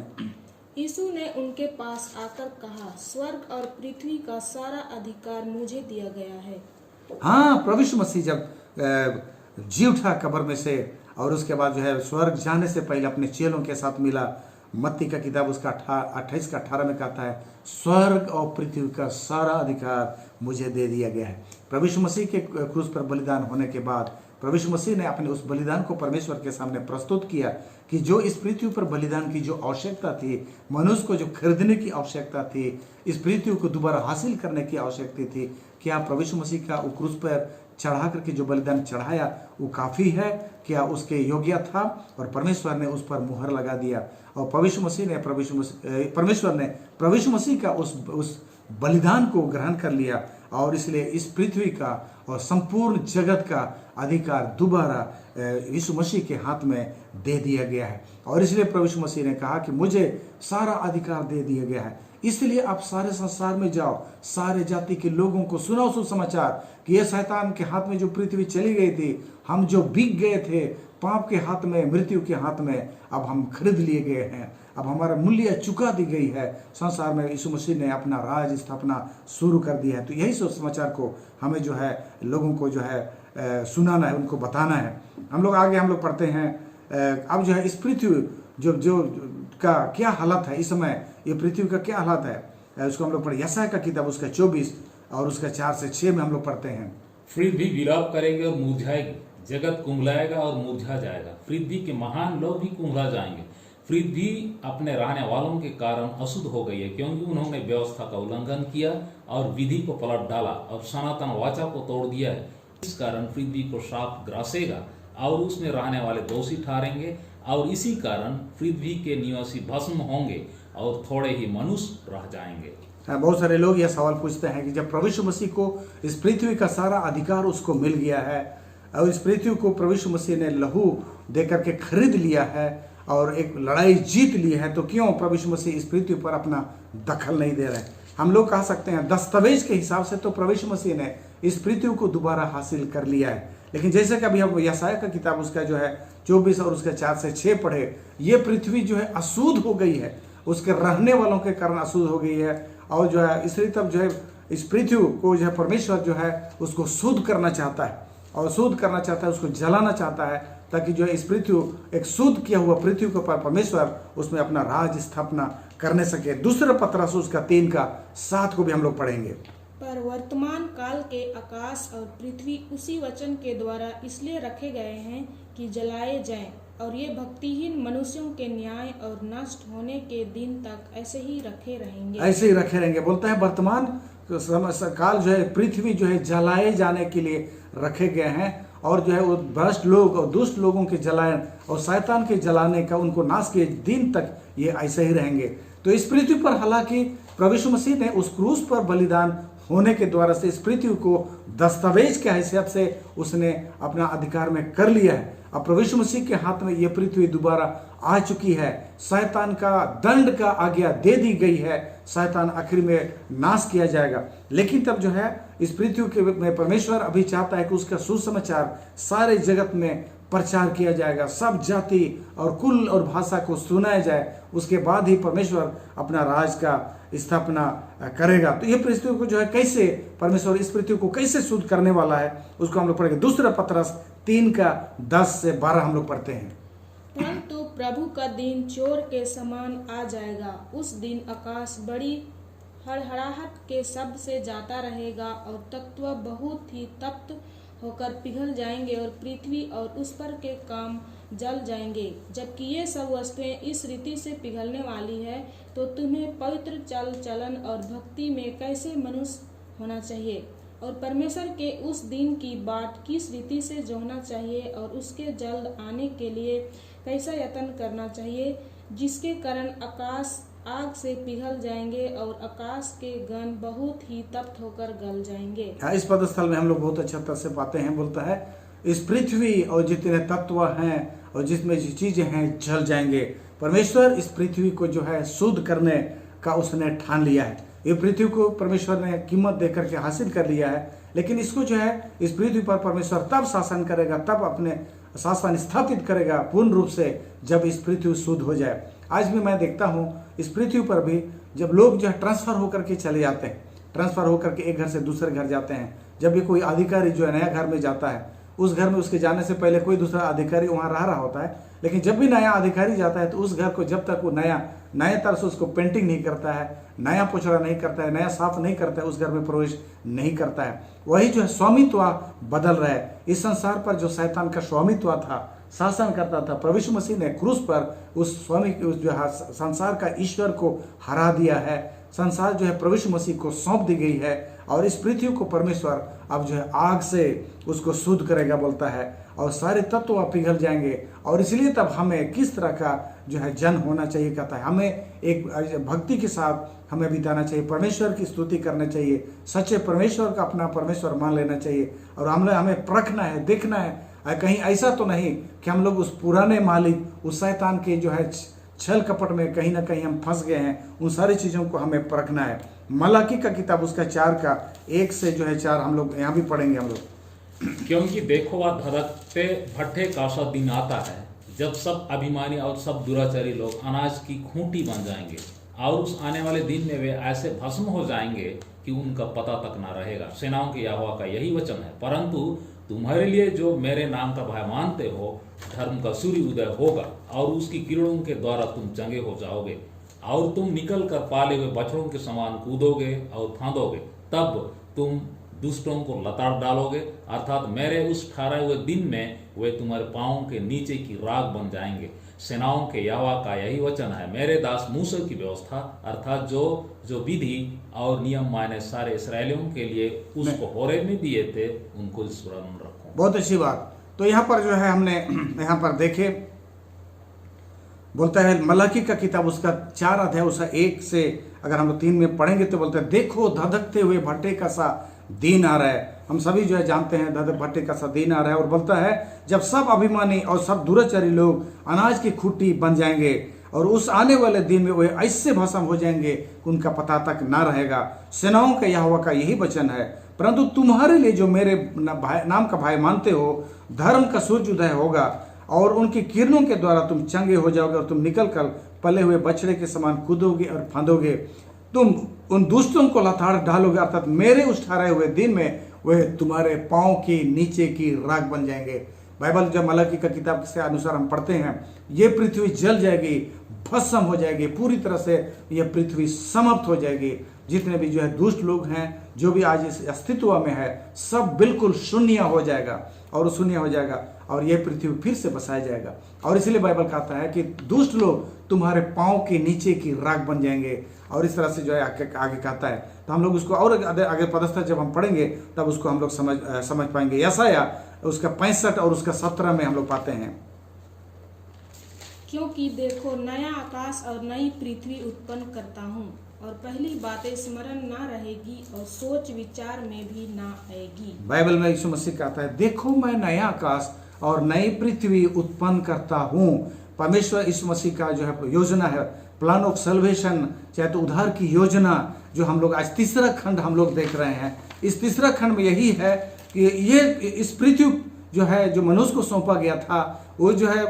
यीशु ने उनके पास आकर कहा, स्वर्ग और पृथ्वी का सारा अधिकार मुझे दिया गया है। हाँ, प्रभु यीशु मसीह जब जी उठा कब्र में से और उसके बाद जो है स्वर्ग जाने से पहले अपने चेलों के साथ मिला, मत्ती का किताब उसका 28 का 18 में कहता है, स्वर्ग और पृथ्वी का सारा अधिकार मुझे दे दिया गया है। प्रभु यीशु मसीह के क्रूस पर बलिदान होने के बाद प्रभु यीशु मसीह ने अपने उस बलिदान को परमेश्वर के सामने प्रस्तुत किया कि जो इस पृथ्वी पर बलिदान की जो आवश्यकता थी, मनुष्य को जो खरीदने की आवश्यकता थी, इस पृथ्वी को दोबारा हासिल करने की आवश्यकता थी, क्या प्रभु यीशु मसीह का वो क्रूस पर चढ़ा करके जो बलिदान चढ़ाया वो काफ़ी है? क्या उसके योग्य था? और परमेश्वर ने उस पर मुहर लगा दिया और परमेश्वर ने प्रभु यीशु मसीह का उस बलिदान को ग्रहण कर लिया। और इसलिए इस पृथ्वी का और संपूर्ण जगत का अधिकार दोबारा यीशु मसीह के हाथ में दे दिया गया है। और इसलिए प्रभु यीशु मसीह ने कहा कि मुझे सारा अधिकार दे दिया गया है, इसलिए आप सारे संसार में जाओ, सारे जाति के लोगों को सुनाओ सुसमाचार कि यह शैतान के हाथ में जो पृथ्वी चली गई थी, हम जो बिक गए थे पाप के हाथ में, मृत्यु के हाथ में, अब हम खरीद लिए गए हैं, अब हमारा मूल्य चुका दी गई है। संसार में यीशु मसीह ने अपना राज स्थापना शुरू कर दिया है। तो यही समाचार को हमें जो है लोगों को जो है सुनाना है, उनको बताना है। हम लोग आगे हम लोग पढ़ते हैं अब जो है इस पृथ्वी जो का क्या हालत है इस समय, ये पृथ्वी का क्या हालत है, उसको हम लोग पढ़े यशायाह का किताब उसका 24 और उसका 4 से 6 में हम लोग पढ़ते हैं। पृथ्वी विलाप करेगी और मुरझाएगी, जगत कुंभलाएगा और मुरझा जाएगा, पृथ्वी के महान लोग भी कुंभला जाएंगे। पृथ्वी अपने रहने वालों के कारण अशुद्ध हो गई है, क्योंकि उन्होंने व्यवस्था का उल्लंघन किया और विधि को पलट डाला और सनातन वाचा को तोड़ दिया है। इस कारण पृथ्वी को श्राप ग्रासेगा और उसमें रहने वाले दोषी ठहरेंगे, और इसी कारण पृथ्वी के निवासी भस्म होंगे और थोड़े ही मनुष्य रह जाएंगे। बहुत सारे लोग यह सवाल पूछते हैं कि जब प्रभु यीशु मसीह को इस पृथ्वी का सारा अधिकार उसको मिल गया है और इस पृथ्वी को प्रभु यीशु मसीह ने लहू देकर के खरीद लिया है और एक लड़ाई जीत ली है, तो क्यों प्रभु यीशु मसीह इस पृथ्वी पर अपना दखल नहीं दे रहे? हम लोग कह सकते हैं दस्तावेज के हिसाब से तो प्रभु यीशु मसीह ने इस पृथ्वी को दोबारा हासिल कर लिया है, लेकिन जैसे कि अभी हम यशायाह का किताब उसका जो है 24 और उसका 4 से 6 पढ़े, ये पृथ्वी जो है अशुद्ध हो गई है, उसके रहने वालों के कारण अशुद्ध हो गई है। और जो है इसलिए तब जो है इस पृथ्वी को जो है परमेश्वर जो है उसको शुद्ध करना चाहता है और शुद्ध करना चाहता है, उसको जलाना चाहता है, ताकि जो है इस पृथ्वी एक शुद्ध किया हुआ पृथ्वी के ऊपर परमेश्वर उसमें अपना राज स्थापना करने सके। दूसरा पतरस उसका 3 का 7 को भी हम लोग पढ़ेंगे। पर वर्तमान काल के आकाश और पृथ्वी उसी वचन के द्वारा इसलिए रखे गए हैं कि जलाए जाएं, और ये भक्तिहीन मनुष्यों के न्याय और नष्ट होने के दिन तक ऐसे ही रखे रहेंगे। ऐसे ही रखे रहेंगे। बोलता है वर्तमान काल जो है पृथ्वी जो है जलाए जाने के लिए रखे गए हैं, और जो है वो भ्रष्ट लोग और दुष्ट लोगों के जलाए और शैतान के जलाने का, उनको नाश के दिन तक ये ऐसे ही रहेंगे। तो इस पृथ्वी पर हालांकि प्रभु यीशु मसीह ने उस क्रूस पर बलिदान होने के द्वारा से इस पृथ्वी को दस्तावेज के हैसियत से उसने अपना अधिकार में कर लिया है। अब प्रभु यीशु मसीह के हाथ में यह पृथ्वी दोबारा आ चुकी है। शैतान का दंड का आज्ञा दे दी गई है। शैतान आखिर में नाश किया जाएगा। लेकिन तब जो है इस पृथ्वी के में परमेश्वर अभी चाहता है कि उसका सुसमाचार सारे जगत में प्रचार किया जाएगा, सब जाति और कुल और भाषा को सुनाया जाए। उसके बाद ही परमेश्वर अपना राज का स्थापना करेगा। तो ये पृथ्वी को जो है कैसे परमेश्वर इस पृथ्वी को कैसे शुद्ध करने वाला है, उसको हम लोग पढ़ेंगे। दूसरा पतरस 3:10 से 12 हम लोग पढ़ते हैं। परंतु प्रभु का दिन चोर के समान आ जाएगा। उस दिन आकाश बड़ी हड़हड़ाहट के शब्द से जाता रहेगा और तत्व बहुत ही तप्त होकर पिघल जाएंगे और पृथ्वी और उस पर के काम जल जाएंगे। जबकि ये सब वस्तुएं इस रीति से पिघलने वाली है, तो तुम्हें पवित्र चल चलन और भक्ति में कैसे मनुष्य होना चाहिए और परमेश्वर के उस दिन की बाट किस रीति से जोहना चाहिए और उसके जल्द आने के लिए कैसा यत्न करना चाहिए, जिसके कारण आकाश आग से पिघल जाएंगे और आकाश के गण बहुत ही तप्त होकर गल जाएंगे। इस पदस्थल में हम लोग बहुत अच्छा तरह से पाते हैं। बोलता है इस पृथ्वी और जितने तत्व हैं और जिसमें चीजें हैं जल जाएंगे। परमेश्वर इस पृथ्वी को जो है शुद्ध करने का उसने ठान लिया है। ये पृथ्वी को परमेश्वर ने कीमत देकर के हासिल कर लिया है। लेकिन इसको जो है इस पृथ्वी पर परमेश्वर तब शासन करेगा, तब अपने शासन स्थापित करेगा पूर्ण रूप से, जब इस पृथ्वी शुद्ध हो जाए। आज भी मैं देखता हूँ इस पृथ्वी पर भी जब लोग जो है ट्रांसफर होकर के चले जाते हैं, ट्रांसफर होकर के एक घर से दूसरे घर जाते हैं। जब भी कोई अधिकारी जो है नया घर में जाता है, उस घर में उसके जाने से पहले कोई दूसरा अधिकारी वहाँ रह रहा होता है। लेकिन जब भी नया अधिकारी जाता है तो उस घर को जब तक वो नए तरह से उसको पेंटिंग नहीं करता है, नया पोछड़ा नहीं करता है, नया साफ नहीं करता है, उस घर में प्रवेश नहीं करता है। वही जो है स्वामित्व बदल रहा है। इस संसार पर जो शैतान का स्वामित्व था, शासन करता था, प्रभु यीशु मसीह ने क्रूस पर उस जो है संसार का ईश्वर को हरा दिया है। संसार जो है प्रभु यीशु मसीह को सौंप दी गई है और इस पृथ्वी को परमेश्वर अब जो है आग से उसको शुद्ध करेगा बोलता है, और सारे तत्व पिघल जाएंगे। और इसलिए तब हमें किस तरह का जो है जन होना चाहिए कहता है। हमें एक भक्ति के साथ हमें बिताना चाहिए, परमेश्वर की स्तुति करना चाहिए, सच्चे परमेश्वर का अपना परमेश्वर मान लेना चाहिए। और हमें परखना है, देखना है कहीं ऐसा तो नहीं कि हम लोग उस पुराने मालिक, उस शैतान के जो है छल कपट में कहीं ना कहीं हम फंस गए हैं। उन सारी चीज़ों को हमें परखना है। मलाकी का किताब उसका 4:1 से जो है 4 हम लोग यहाँ भी पढ़ेंगे हम लोग। क्योंकि देखो वह धड़कते भट्ठे का सा दिन आता है जब सब अभिमानी और सब दुराचारी लोग अनाज की खूंटी बन जाएंगे, और उस आने वाले दिन में वे ऐसे भस्म हो जाएंगे कि उनका पता तक ना रहेगा। सेनाओं के यहोवा का यही वचन है। परंतु तुम्हारे लिए जो मेरे नाम का भय मानते हो, धर्म का सूर्य उदय होगा और उसकी किरणों के द्वारा तुम चंगे हो जाओगे, और तुम निकल कर पाले हुए बछड़ों के समान कूदोगे और फांदोगे। तब तुम दुष्टों को लताड़ डालोगे, अर्थात मेरे उस ठहराए हुए दिन में वे तुम्हारे पांवों के नीचे की राख बन जाएंगे। सेनाओं के यहोवा का यही वचन है। मेरे दास मूसा की व्यवस्था अर्थात जो विधि और नियम मैंने सारे इस्राएलियों के लिए उसको होरेब में दिए थे, उनको स्मरण रखो। बहुत अच्छी बात। तो यहाँ पर जो है हमने यहाँ पर देखे, बोलता है मलाकी का किताब उसका 4 अध्याय उसका 1 से अगर हम लोग 3 में पढ़ेंगे तो बोलता है देखो धधकते हुए भट्टे का सा दिन आ रहा है। हम सभी जो है जानते हैं धधक भट्टे का सा दिन आ रहा है। और बोलता है जब सब अभिमानी और सब दुराचारी लोग अनाज की खूंटी बन जाएंगे, और उस आने वाले दिन में वे ऐसे भस्म हो जाएंगे कि उनका पता तक ना रहेगा। सेनाओं का यहोवा का यही वचन है। परंतु तुम्हारे लिए जो मेरे नाम का भय मानते हो, धर्म का सूर्य उदय होगा और उनकी किरणों के द्वारा तुम चंगे हो जाओगे, और तुम निकल कर पले हुए बछड़े के समान कूदोगे और फांदोगे। तुम उन दुष्टों को लताड़ डालोगे, अर्थात मेरे उस ठहराए हुए दिन में वे तुम्हारे पांव की नीचे की राख बन जाएंगे। बाइबल जब मलाकी का किताब के अनुसार हम पढ़ते हैं, ये पृथ्वी जल जाएगी, भस्म हो जाएगी, पूरी तरह से यह पृथ्वी समाप्त हो जाएगी। जितने भी जो है दुष्ट लोग हैं, जो भी आज इस अस्तित्व में है, सब बिल्कुल शून्य हो जाएगा और शून्य हो जाएगा, और यह पृथ्वी फिर से बसाया जाएगा। और इसलिए बाइबल कहता है कि दुष्ट लोग तुम्हारे पांव के नीचे की राख बन जाएंगे, और इस तरह से जो है आगे कहता है। तो हम लोग उसको और आगे पदस्थ जब हम पढ़ेंगे तब उसको हम लोग समझ पाएंगे। यशाया उसका 65 और उसका 17 में हम लोग पाते हैं, क्योंकि देखो नया आकाश और नई पृथ्वी उत्पन्न करता हूँ, और पहली बातें स्मरण ना रहेगी और सोच विचार में भी ना आएगी। बाइबल में यीशु मसीह कहता है, देखो मैं नया आकाश और नई पृथ्वी उत्पन्न करता हूँ। परमेश्वर यीशु मसीह का जो है योजना है, प्लान ऑफ सल्वेशन, चाहे तो उद्धार की योजना, जो हम लोग आज तीसरा खंड हम लोग देख रहे हैं। इस तीसरा खंड में यही है कि ये इस पृथ्वी जो है, जो मनुष्य को सौंपा गया था, वो जो है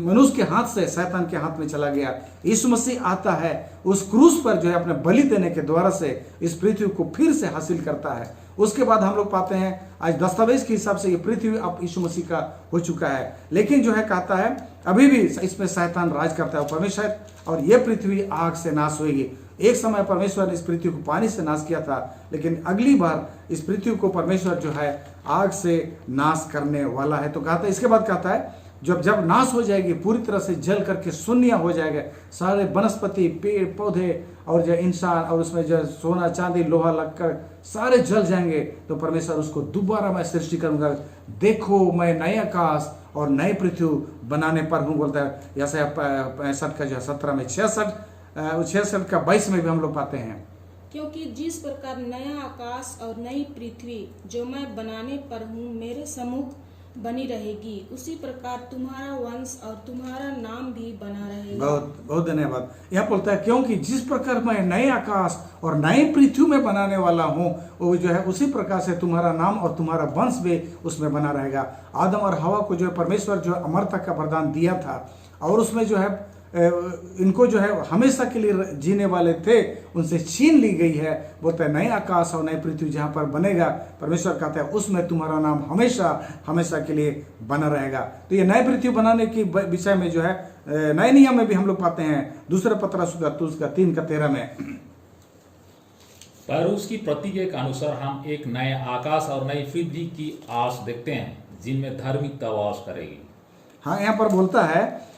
मनुष्य के हाथ से शैतान के हाथ में चला गया। यीशु मसीह आता है, उस क्रूस पर जो है अपने बलि देने के द्वारा से इस पृथ्वी को फिर से हासिल करता है। उसके बाद हम लोग पाते हैं आज दस्तावेज के हिसाब से ये पृथ्वी अब यीशु मसीह का हो चुका है। लेकिन जो है कहता है अभी भी इसमें शैतान राज करता है परमेश्वर, और ये पृथ्वी आग से नाश होगी। एक समय परमेश्वर ने इस पृथ्वी को पानी से नाश किया था, लेकिन अगली बार इस पृथ्वी को परमेश्वर जो है आग से नाश करने वाला है। तो कहता है, इसके बाद कहता है जब नाश हो जाएगी, पूरी तरह से जल करके शून्य हो जाएगा, सारे वनस्पति, पेड़ पौधे और जो इंसान और उसमें जो सोना चांदी लोहा लगकर सारे जल जाएंगे, तो परमेश्वर उसको दोबारा मैं सृष्टि करूंगा। देखो मैं नए आकाश और नई पृथ्वी बनाने पर हूँ, बोलता है। यशायाह 65 का जो 17 में 66 का 22 में भी हम लोग पाते हैं। क्योंकि जिस प्रकार नया आकाश और नई पृथ्वी जो मैं बनाने पर हूँ मेरे सम्मुख बनी रहेगी, उसी प्रकार तुम्हारा वंश और तुम्हारा नाम भी बना रहेगा। बहुत बहुत धन्यवाद। यह बोलता है, क्योंकि जिस प्रकार मैं नए आकाश और नई पृथ्वी में बनाने वाला हूँ, वो जो है उसी प्रकार से तुम्हारा नाम और तुम्हारा वंश भी उसमें बना रहेगा। आदम और हवा को जो है परमेश्वर जो अमरता का वरदान दिया था, और उसमें जो है इनको जो है हमेशा के लिए जीने वाले थे, उनसे छीन ली गई है। बोलता है नए आकाश और नई पृथ्वी जहाँ पर बनेगा, परमेश्वर कहता है उसमें तुम्हारा नाम हमेशा हमेशा के लिए बना रहेगा। तो ये नई पृथ्वी बनाने की विषय में जो है नए नियम में भी हम लोग पाते हैं, दूसरा पत्रस उसका 3:13 में। पर उसकी प्रतिज्ञा के अनुसार हम एक नए आकाश और नई पृथ्वी की आस देखते हैं, जिनमें धार्मिकता वास करेगी। हाँ, यहाँ पर बोलता है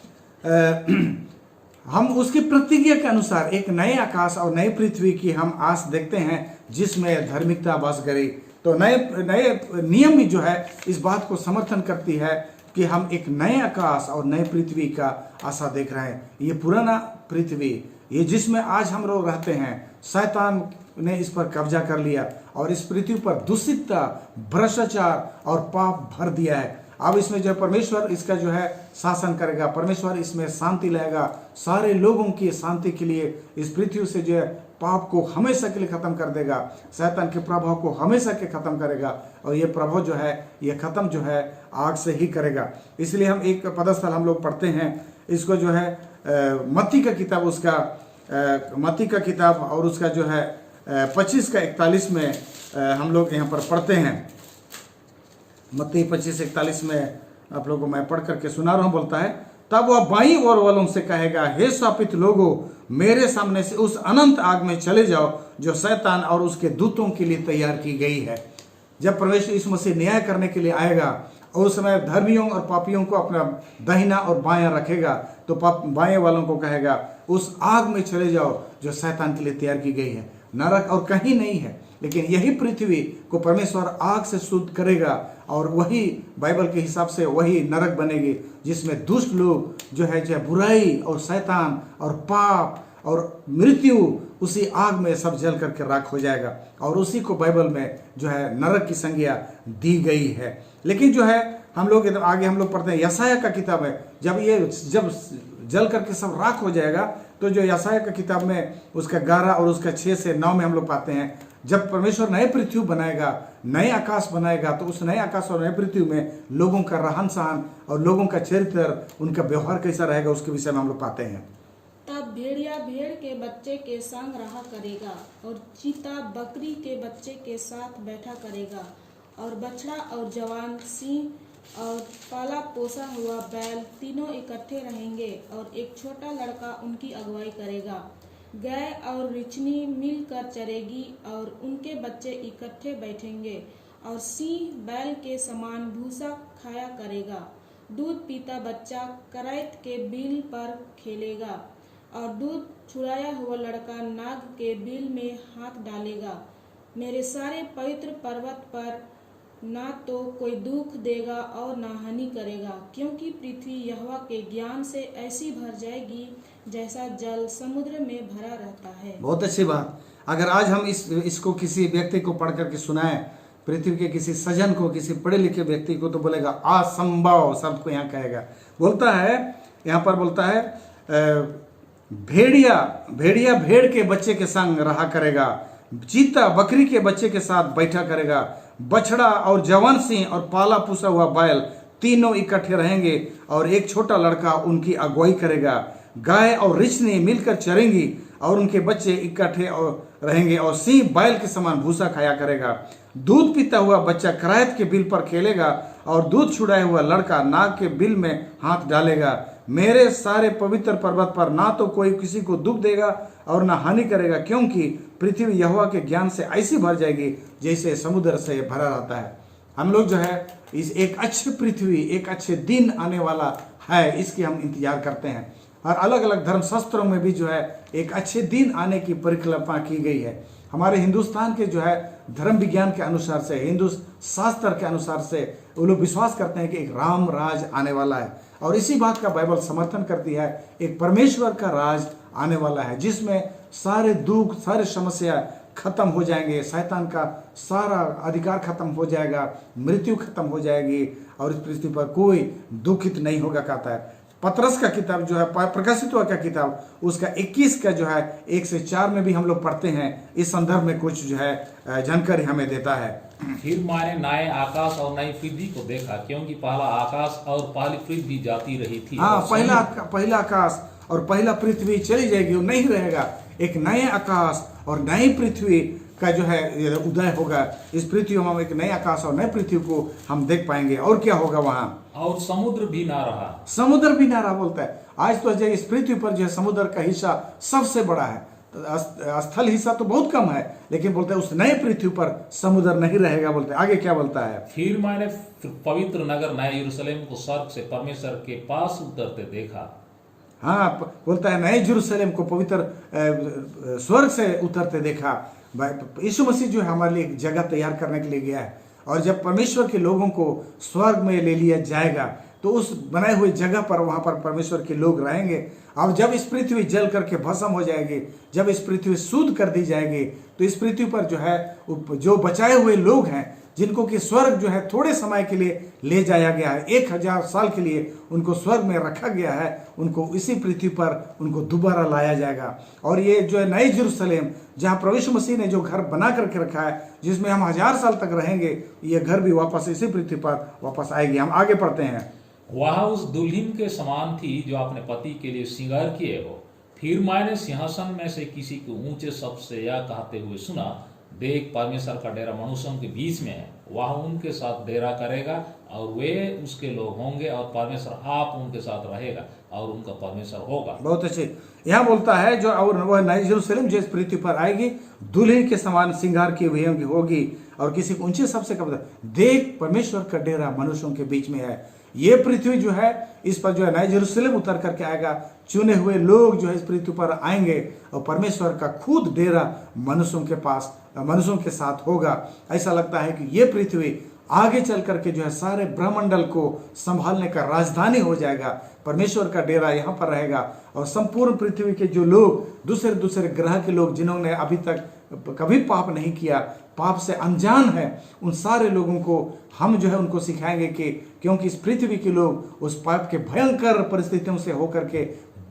हम उसकी प्रतिज्ञा के अनुसार एक नए आकाश और नई पृथ्वी की हम आस देखते हैं, जिसमें धार्मिकता वास करे। तो नए नियम भी जो है इस बात को समर्थन करती है कि हम एक नए आकाश और नए पृथ्वी का आशा देख रहे हैं। ये पुराना पृथ्वी, ये जिसमें आज हम लोग रहते हैं, शैतान ने इस पर कब्जा कर लिया और इस पृथ्वी पर दूषितता, भ्रष्टाचार और पाप भर दिया है। अब इसमें जो है परमेश्वर इसका जो है शासन करेगा, परमेश्वर इसमें शांति लाएगा, सारे लोगों की शांति के लिए इस पृथ्वी से जो है पाप को हमेशा के लिए खत्म कर देगा, शैतान के प्रभाव को हमेशा के खत्म करेगा, और ये प्रभाव जो है ये खत्म जो है आग से ही करेगा। इसलिए हम एक पदस्थल हम लोग पढ़ते हैं, इसको जो है मत्ती का किताब, उसका मत्ती का किताब और उसका जो है 25 का 41 में हम लोग यहाँ पर पढ़ते हैं। मत्ती 25:41 में आप लोगों को मैं पढ़ करके सुना रहा हूँ। बोलता है, तब वह बाईं ओर वालों से कहेगा, हे शापित लोगों, मेरे सामने से उस अनंत आग में चले जाओ जो शैतान और उसके दूतों के लिए तैयार की गई है। जब परमेश्वर यीशु मसीह न्याय करने के लिए आएगा और उस समय धर्मियों और पापियों को अपना दाहिना और बायां रखेगा, तो बाएं वालों को कहेगा उस आग में चले जाओ जो शैतान के लिए तैयार की गई है। नरक और कहीं नहीं है, लेकिन यही पृथ्वी को परमेश्वर आग से शुद्ध करेगा, और वही बाइबल के हिसाब से वही नरक बनेगी, जिसमें दुष्ट लोग जो है बुराई और शैतान और पाप और मृत्यु उसी आग में सब जल करके राख हो जाएगा, और उसी को बाइबल में जो है नरक की संज्ञा दी गई है। लेकिन जो है हम लोग आगे हम लोग पढ़ते हैं, यशायाह का किताब है, जब जल करके सब राख हो जाएगा, तो जो यशायाह का किताब में उसका 11 और उसका 6 से 9 में हम लोग पाते हैं, जब परमेश्वर नए पृथ्वी बनाएगा, नए आकाश बनाएगा, तो उस नए आकाश और नए पृथ्वी में लोगों का रहन सहन और लोगों का चरित्र, उनका व्यवहार कैसा रहेगा, उसके विषय में हम लोग पाते हैं। तब भेड़िया भेड़ के बच्चे के संग रहा करेगा, और चीता बकरी के बच्चे के साथ बैठा करेगा, और बछड़ा और जवान सिंह और पाला पोसा हुआ बैल तीनों इकट्ठे रहेंगे, और एक छोटा लड़का उनकी अगुवाई करेगा। गाय और रिछनी मिलकर चरेगी, और उनके बच्चे इकट्ठे बैठेंगे, और सिंह बैल के समान भूसा खाया करेगा। दूध पीता बच्चा करैत के बिल पर खेलेगा, और दूध छुड़ाया हुआ लड़का नाग के बिल में हाथ डालेगा। मेरे सारे पवित्र पर्वत पर ना तो कोई दुख देगा और ना हानि करेगा, क्योंकि पृथ्वी यहोवा के ज्ञान से ऐसी भर जाएगी जैसा जल समुद्र में भरा रहता है। बहुत अच्छी बात। अगर आज हम इसको किसी व्यक्ति को पढ़ करके सुनाएं, पृथ्वी के किसी सज्जन को, किसी पढ़े लिखे व्यक्ति को, तो बोलेगा असंभव शब्द को यहाँ कहेगा। बोलता है, यहाँ पर बोलता है भेड़िया भेड़ के बच्चे के संग रहा करेगा, चीता बकरी के बच्चे के साथ बैठा करेगा, बछड़ा और जवान सिंह और पाला पूसा हुआ बैल तीनों इकट्ठे रहेंगे और एक छोटा लड़का उनकी अगुवाई करेगा। गाय और रिछनी मिलकर चरेंगी और उनके बच्चे इकट्ठे और रहेंगे और सिंह बैल के समान भूसा खाया करेगा। दूध पीता हुआ बच्चा करायत के बिल पर खेलेगा और दूध छुड़ाया हुआ लड़का नाग के बिल में हाथ डालेगा। मेरे सारे पवित्र पर्वत पर ना तो कोई किसी को दुख देगा और ना हानि करेगा, क्योंकि पृथ्वी यहोवा के ज्ञान से ऐसी भर जाएगी जैसे समुद्र से भरा रहता है। हम लोग जो है इस एक अच्छे पृथ्वी, एक अच्छे दिन आने वाला है, इसकी हम इंतजार करते हैं। और अलग अलग धर्म शास्त्रों में भी जो है एक अच्छे दिन आने की परिकल्पना की गई है। हमारे हिंदुस्तान के जो है धर्म विज्ञान के अनुसार से, हिंदू शास्त्र के अनुसार से वो लोग विश्वास करते हैं कि एक राम राज आने वाला है, और इसी बात का बाइबल समर्थन करती है। एक परमेश्वर का राज आने वाला है जिसमें सारे दुख, सारे समस्या खत्म हो जाएंगे, शैतान का सारा अधिकार खत्म हो जाएगा, मृत्यु खत्म हो जाएगी और इस पृथ्वी पर कोई दुखित नहीं होगा, कहता है। पतरस का किताब जो है, प्रकाशित का किताब, उसका 21 का जो है 1 से 4 में भी हम लोग पढ़ते हैं। इस संदर्भ में कुछ जो है जानकारी हमें देता है। फिर मैंने नए आकाश और नई पृथ्वी को देखा, क्योंकि पहला आकाश और पहली पृथ्वी जाती रही थी। हाँ, पहला आकाश और पहला पृथ्वी चली जाएगी, वो नहीं रहेगा। एक नए आकाश और नई पृथ्वी का जो है उदय होगा। इस पृथ्वी में हम एक नए आकाश और नई पृथ्वी को हम देख पाएंगे। और क्या होगा वहाँ? और समुद्र भी ना रहा। समुद्र भी ना रहा बोलता है। आज तो जो इस पृथ्वी पर जो है समुद्र का हिस्सा सबसे बड़ा है, स्थल हिस्सा तो बहुत कम है, लेकिन बोलते हैं उस नए पृथ्वी पर समुद्र नहीं रहेगा। बोलते हैं आगे क्या बोलता है? फिर मैंने पवित्र नगर नए यरूशलेम को स्वर्ग से परमेश्वर के पास उतरते देखा। हाँ, बोलता है नए यरूशलेम को पवित्र स्वर्ग से उतरते देखा। यीशु मसीह जो है हमारे लिए एक जगह तैयार करने के लिए गया है, और जब परमेश्वर के लोगों को स्वर्ग में ले लिया जाएगा तो उस बनाए हुए जगह पर वहां पर परमेश्वर के लोग रहेंगे। अब जब इस पृथ्वी जल करके भस्म हो जाएगी, जब इस पृथ्वी शुद्ध कर दी जाएगी, तो इस पृथ्वी पर जो है जो बचाए हुए लोग हैं, जिनको कि स्वर्ग जो है थोड़े समय के लिए ले जाया गया है, 1000 साल के लिए उनको स्वर्ग में रखा गया है, उनको इसी पृथ्वी पर उनको दोबारा लाया जाएगा। और ये जो है नई यरूशलेम, जहाँ प्रभु यीशु मसीह ने जो घर बना करके रखा है, जिसमें हम 1000 साल तक रहेंगे, ये घर भी वापस इसी पृथ्वी पर वापस आएगी। हम आगे पढ़ते हैं। वह उस दुल्हन के समान थी जो अपने पति के लिए श्रृंगार किए हो। फिर मैंने सिंहासन में से किसी को ऊंचे शब्द से यह कहते हुए सुना, देख, परमेश्वर का डेरा मनुष्यों के बीच में है, वह उनके साथ डेरा करेगा और वे उसके लोग होंगे, और परमेश्वर आप उनके साथ रहेगा और उनका परमेश्वर होगा। बहुत अच्छे। यहाँ बोलता है जो और वह नई यरूशलेम जिस पृथ्वी पर आएगी, दुल्हन के समान श्रृंगार की हुई होगी, और किसी को ऊंचे शब्द से कहा, देख, परमेश्वर का डेरा मनुष्यों के बीच में है। ये पृथ्वी जो है, इस पर जो है नई यरूशलेम उतर करके आएगा, चुने हुए लोग जो है इस पृथ्वी पर आएंगे, और परमेश्वर का खुद डेरा मनुष्यों के पास, मनुष्यों के साथ होगा। ऐसा लगता है कि ये पृथ्वी आगे चल करके जो है सारे ब्रह्मंडल को संभालने का राजधानी हो जाएगा। परमेश्वर का डेरा यहाँ पर रहेगा, और संपूर्ण पृथ्वी के जो लोग, दूसरे दूसरे ग्रह के लोग, जिन्होंने अभी तक कभी पाप नहीं किया, पाप से अनजान है, उन सारे लोगों को हम जो है उनको सिखाएंगे कि क्योंकि इस पृथ्वी के लोग उस पाप के भयंकर परिस्थितियों से होकर के,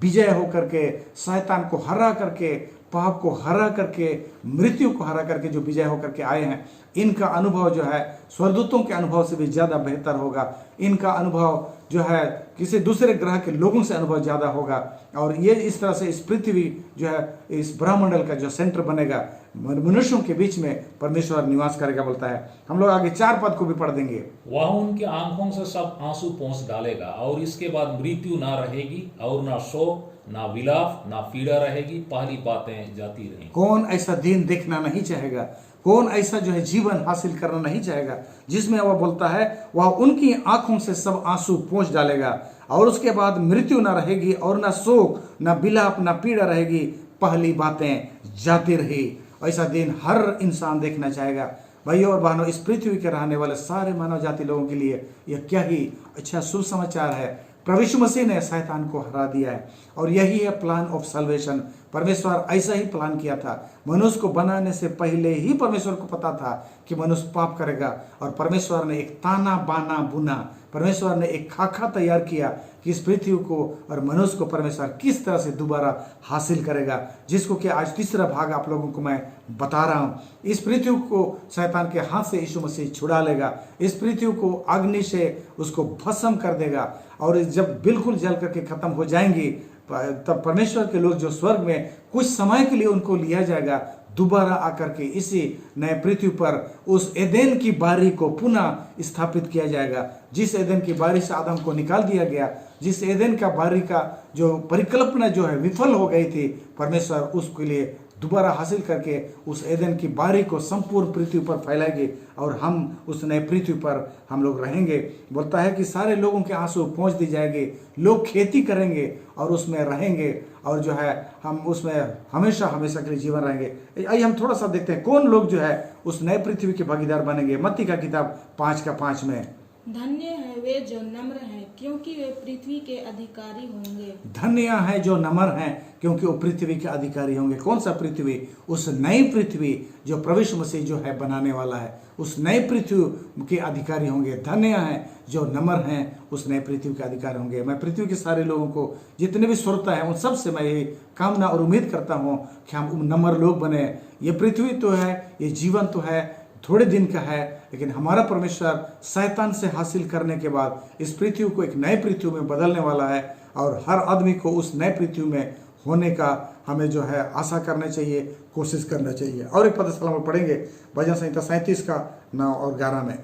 विजय होकर के, शैतान को हरा करके, पाप को हरा करके, मृत्यु को हरा करके जो विजय होकर के आए हैं, इनका अनुभव जो है स्वर्गदूतों के अनुभव से भी ज्यादा बेहतर होगा। इनका अनुभव जो है किसी दूसरे ग्रह के लोगों से अनुभव ज्यादा होगा, और ये इस तरह से इस पृथ्वी जो है इस ब्रह्मंडल का जो सेंटर बनेगा, मनुष्यों के बीच में परमेश्वर निवास करेगा। बोलता है, हम लोग आगे 4 पद को भी पढ़ देंगे। वह उनके आंखों से सब आंसू पोंछ डालेगा, और इसके बाद मृत्यु ना रहेगी, और ना शोक, ना विलाप, ना पीड़ा रहेगी, पहली बातें जाती रहेंगी। कौन ऐसा दिन देखना नहीं चाहेगा? कौन ऐसा जो है जीवन हासिल करना नहीं चाहेगा जिसमें वह बोलता है वह उनकी आंखों से सब आंसू पोंछ डालेगा, और उसके बाद मृत्यु ना रहेगी, और ना शोक, ना विलाप, ना पीड़ा रहेगी, पहली बातें जाती रही। ऐसा दिन हर इंसान देखना चाहेगा। भाइयों और बहनों, इस पृथ्वी के रहने वाले सारे मानव जाति लोगों के लिए यह क्या ही अच्छा शुभ समाचार है। प्रभु यीशु मसीह ने शैतान को हरा दिया है और यही है प्लान ऑफ सल्वेशन। परमेश्वर ऐसा ही प्लान किया था। मनुष्य को बनाने से पहले ही परमेश्वर को पता था कि मनुष्य पाप करेगा और परमेश्वर ने एक ताना बाना बुना, परमेश्वर ने एक खाका तैयार किया कि इस पृथ्वी को और मनुष्य को परमेश्वर किस तरह से दोबारा हासिल करेगा, जिसको कि आज तीसरा भाग आप लोगों को मैं बता रहा हूँ। इस पृथ्वी को शैतान के हाथ से यीशु मसीह छुड़ा लेगा, इस पृथ्वी को अग्नि से उसको भस्म कर देगा और जब बिल्कुल जल करके खत्म हो जाएंगी तब परमेश्वर के लोग जो स्वर्ग में कुछ समय के लिए उनको लिया जाएगा, दोबारा आकर के इसी नए पृथ्वी पर उस एदेन की बारी को पुनः स्थापित किया जाएगा। जिस एदेन की बारी से आदम को निकाल दिया गया, जिस एदेन का बारी का जो परिकल्पना जो है विफल हो गई थी, परमेश्वर उसके लिए दोबारा हासिल करके उस एदेन की बारी को संपूर्ण पृथ्वी पर फैलाएंगे और हम उस नए पृथ्वी पर हम लोग रहेंगे। बोलता है कि सारे लोगों के आंसू पहुँच दी जाएगी, लोग खेती करेंगे और उसमें रहेंगे और जो है हम उसमें हमेशा हमेशा के लिए जीवन रहेंगे। आइए हम थोड़ा सा देखते हैं कौन लोग जो है उस नए पृथ्वी के भागीदार बनेंगे। मत्ती का किताब 5:5 में, धन्य है वे जो नम्र हैं, क्योंकि वे पृथ्वी के अधिकारी होंगे। धन्य है जो नम्र हैं, क्योंकि वो पृथ्वी के अधिकारी होंगे। कौन सा पृथ्वी? उस नई पृथ्वी जो प्रभु यीशु मसीह जो है बनाने वाला है, उस नए पृथ्वी के अधिकारी होंगे। धन्य है जो नम्र हैं, उस नए पृथ्वी के अधिकारी होंगे। मैं पृथ्वी के सारे लोगों को, जितने भी श्रोता हैं, उन सब से मैं ये कामना और उम्मीद करता हूँ कि हम नम्र लोग बने। ये पृथ्वी तो है, ये जीवन तो है, थोड़े दिन का है, लेकिन हमारा परमेश्वर शैतान से हासिल करने के बाद इस पृथ्वी को एक नए पृथ्वी में बदलने वाला है और हर आदमी को उस नए पृथ्वी में होने का हमें जो है आशा करना चाहिए, कोशिश करना चाहिए। और एक पद हम पढ़ेंगे भजन संहिता 37 का 9 और 11 में,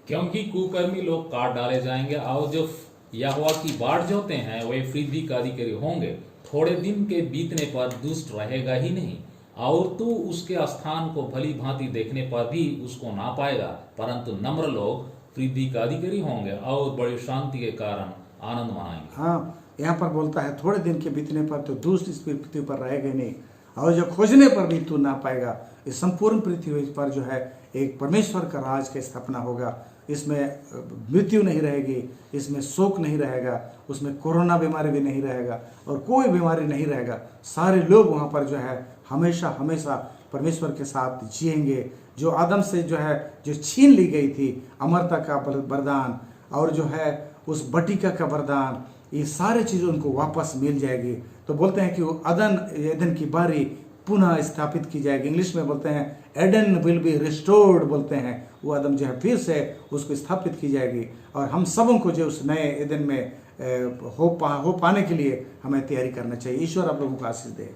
क्योंकि कुकर्मी लोग काट डाले जाएंगे और जो यहोवा की बाट जोते हैं वे पृथ्वी का अधिकारी होंगे। थोड़े दिन के बीतने पर दुष्ट रहेगा ही नहीं और तू उसके स्थान को भली भांति देखने पर भी उसको ना पाएगा, परंतु नम्र लोग पृथ्वी का अधिकारी होंगे और बड़ी शांति के कारण आनंद मनाएंगे। हाँ, यहाँ पर बोलता है थोड़े दिन के बीतने पर तो दुष्ट इस पृथ्वी पर रहेगा नहीं और जो खोजने पर भी तू ना पाएगा। इस संपूर्ण पृथ्वी पर जो है एक परमेश्वर का राज की स्थापना होगा। इसमें मृत्यु नहीं रहेगी, इसमें शोक नहीं रहेगा, उसमें कोरोना बीमारी भी नहीं रहेगा और कोई बीमारी नहीं रहेगा। सारे लोग वहाँ पर जो है हमेशा हमेशा परमेश्वर के साथ जिएंगे। जो आदम से जो है जो छीन ली गई थी अमरता का वरदान और जो है उस बटिका का वरदान, ये सारी चीज़ें उनको वापस मिल जाएगी। तो बोलते हैं कि वो एदन की बारी पुनः स्थापित की जाएगी। इंग्लिश में बोलते हैं एडन विल बी रिस्टोर्ड, बोलते हैं वो आदम जो है फिर से उसको स्थापित की जाएगी और हम सबों को जो उस नए एदन में हो पाने के लिए हमें तैयारी करना चाहिए। ईश्वर आप लोगों को आशीष दे।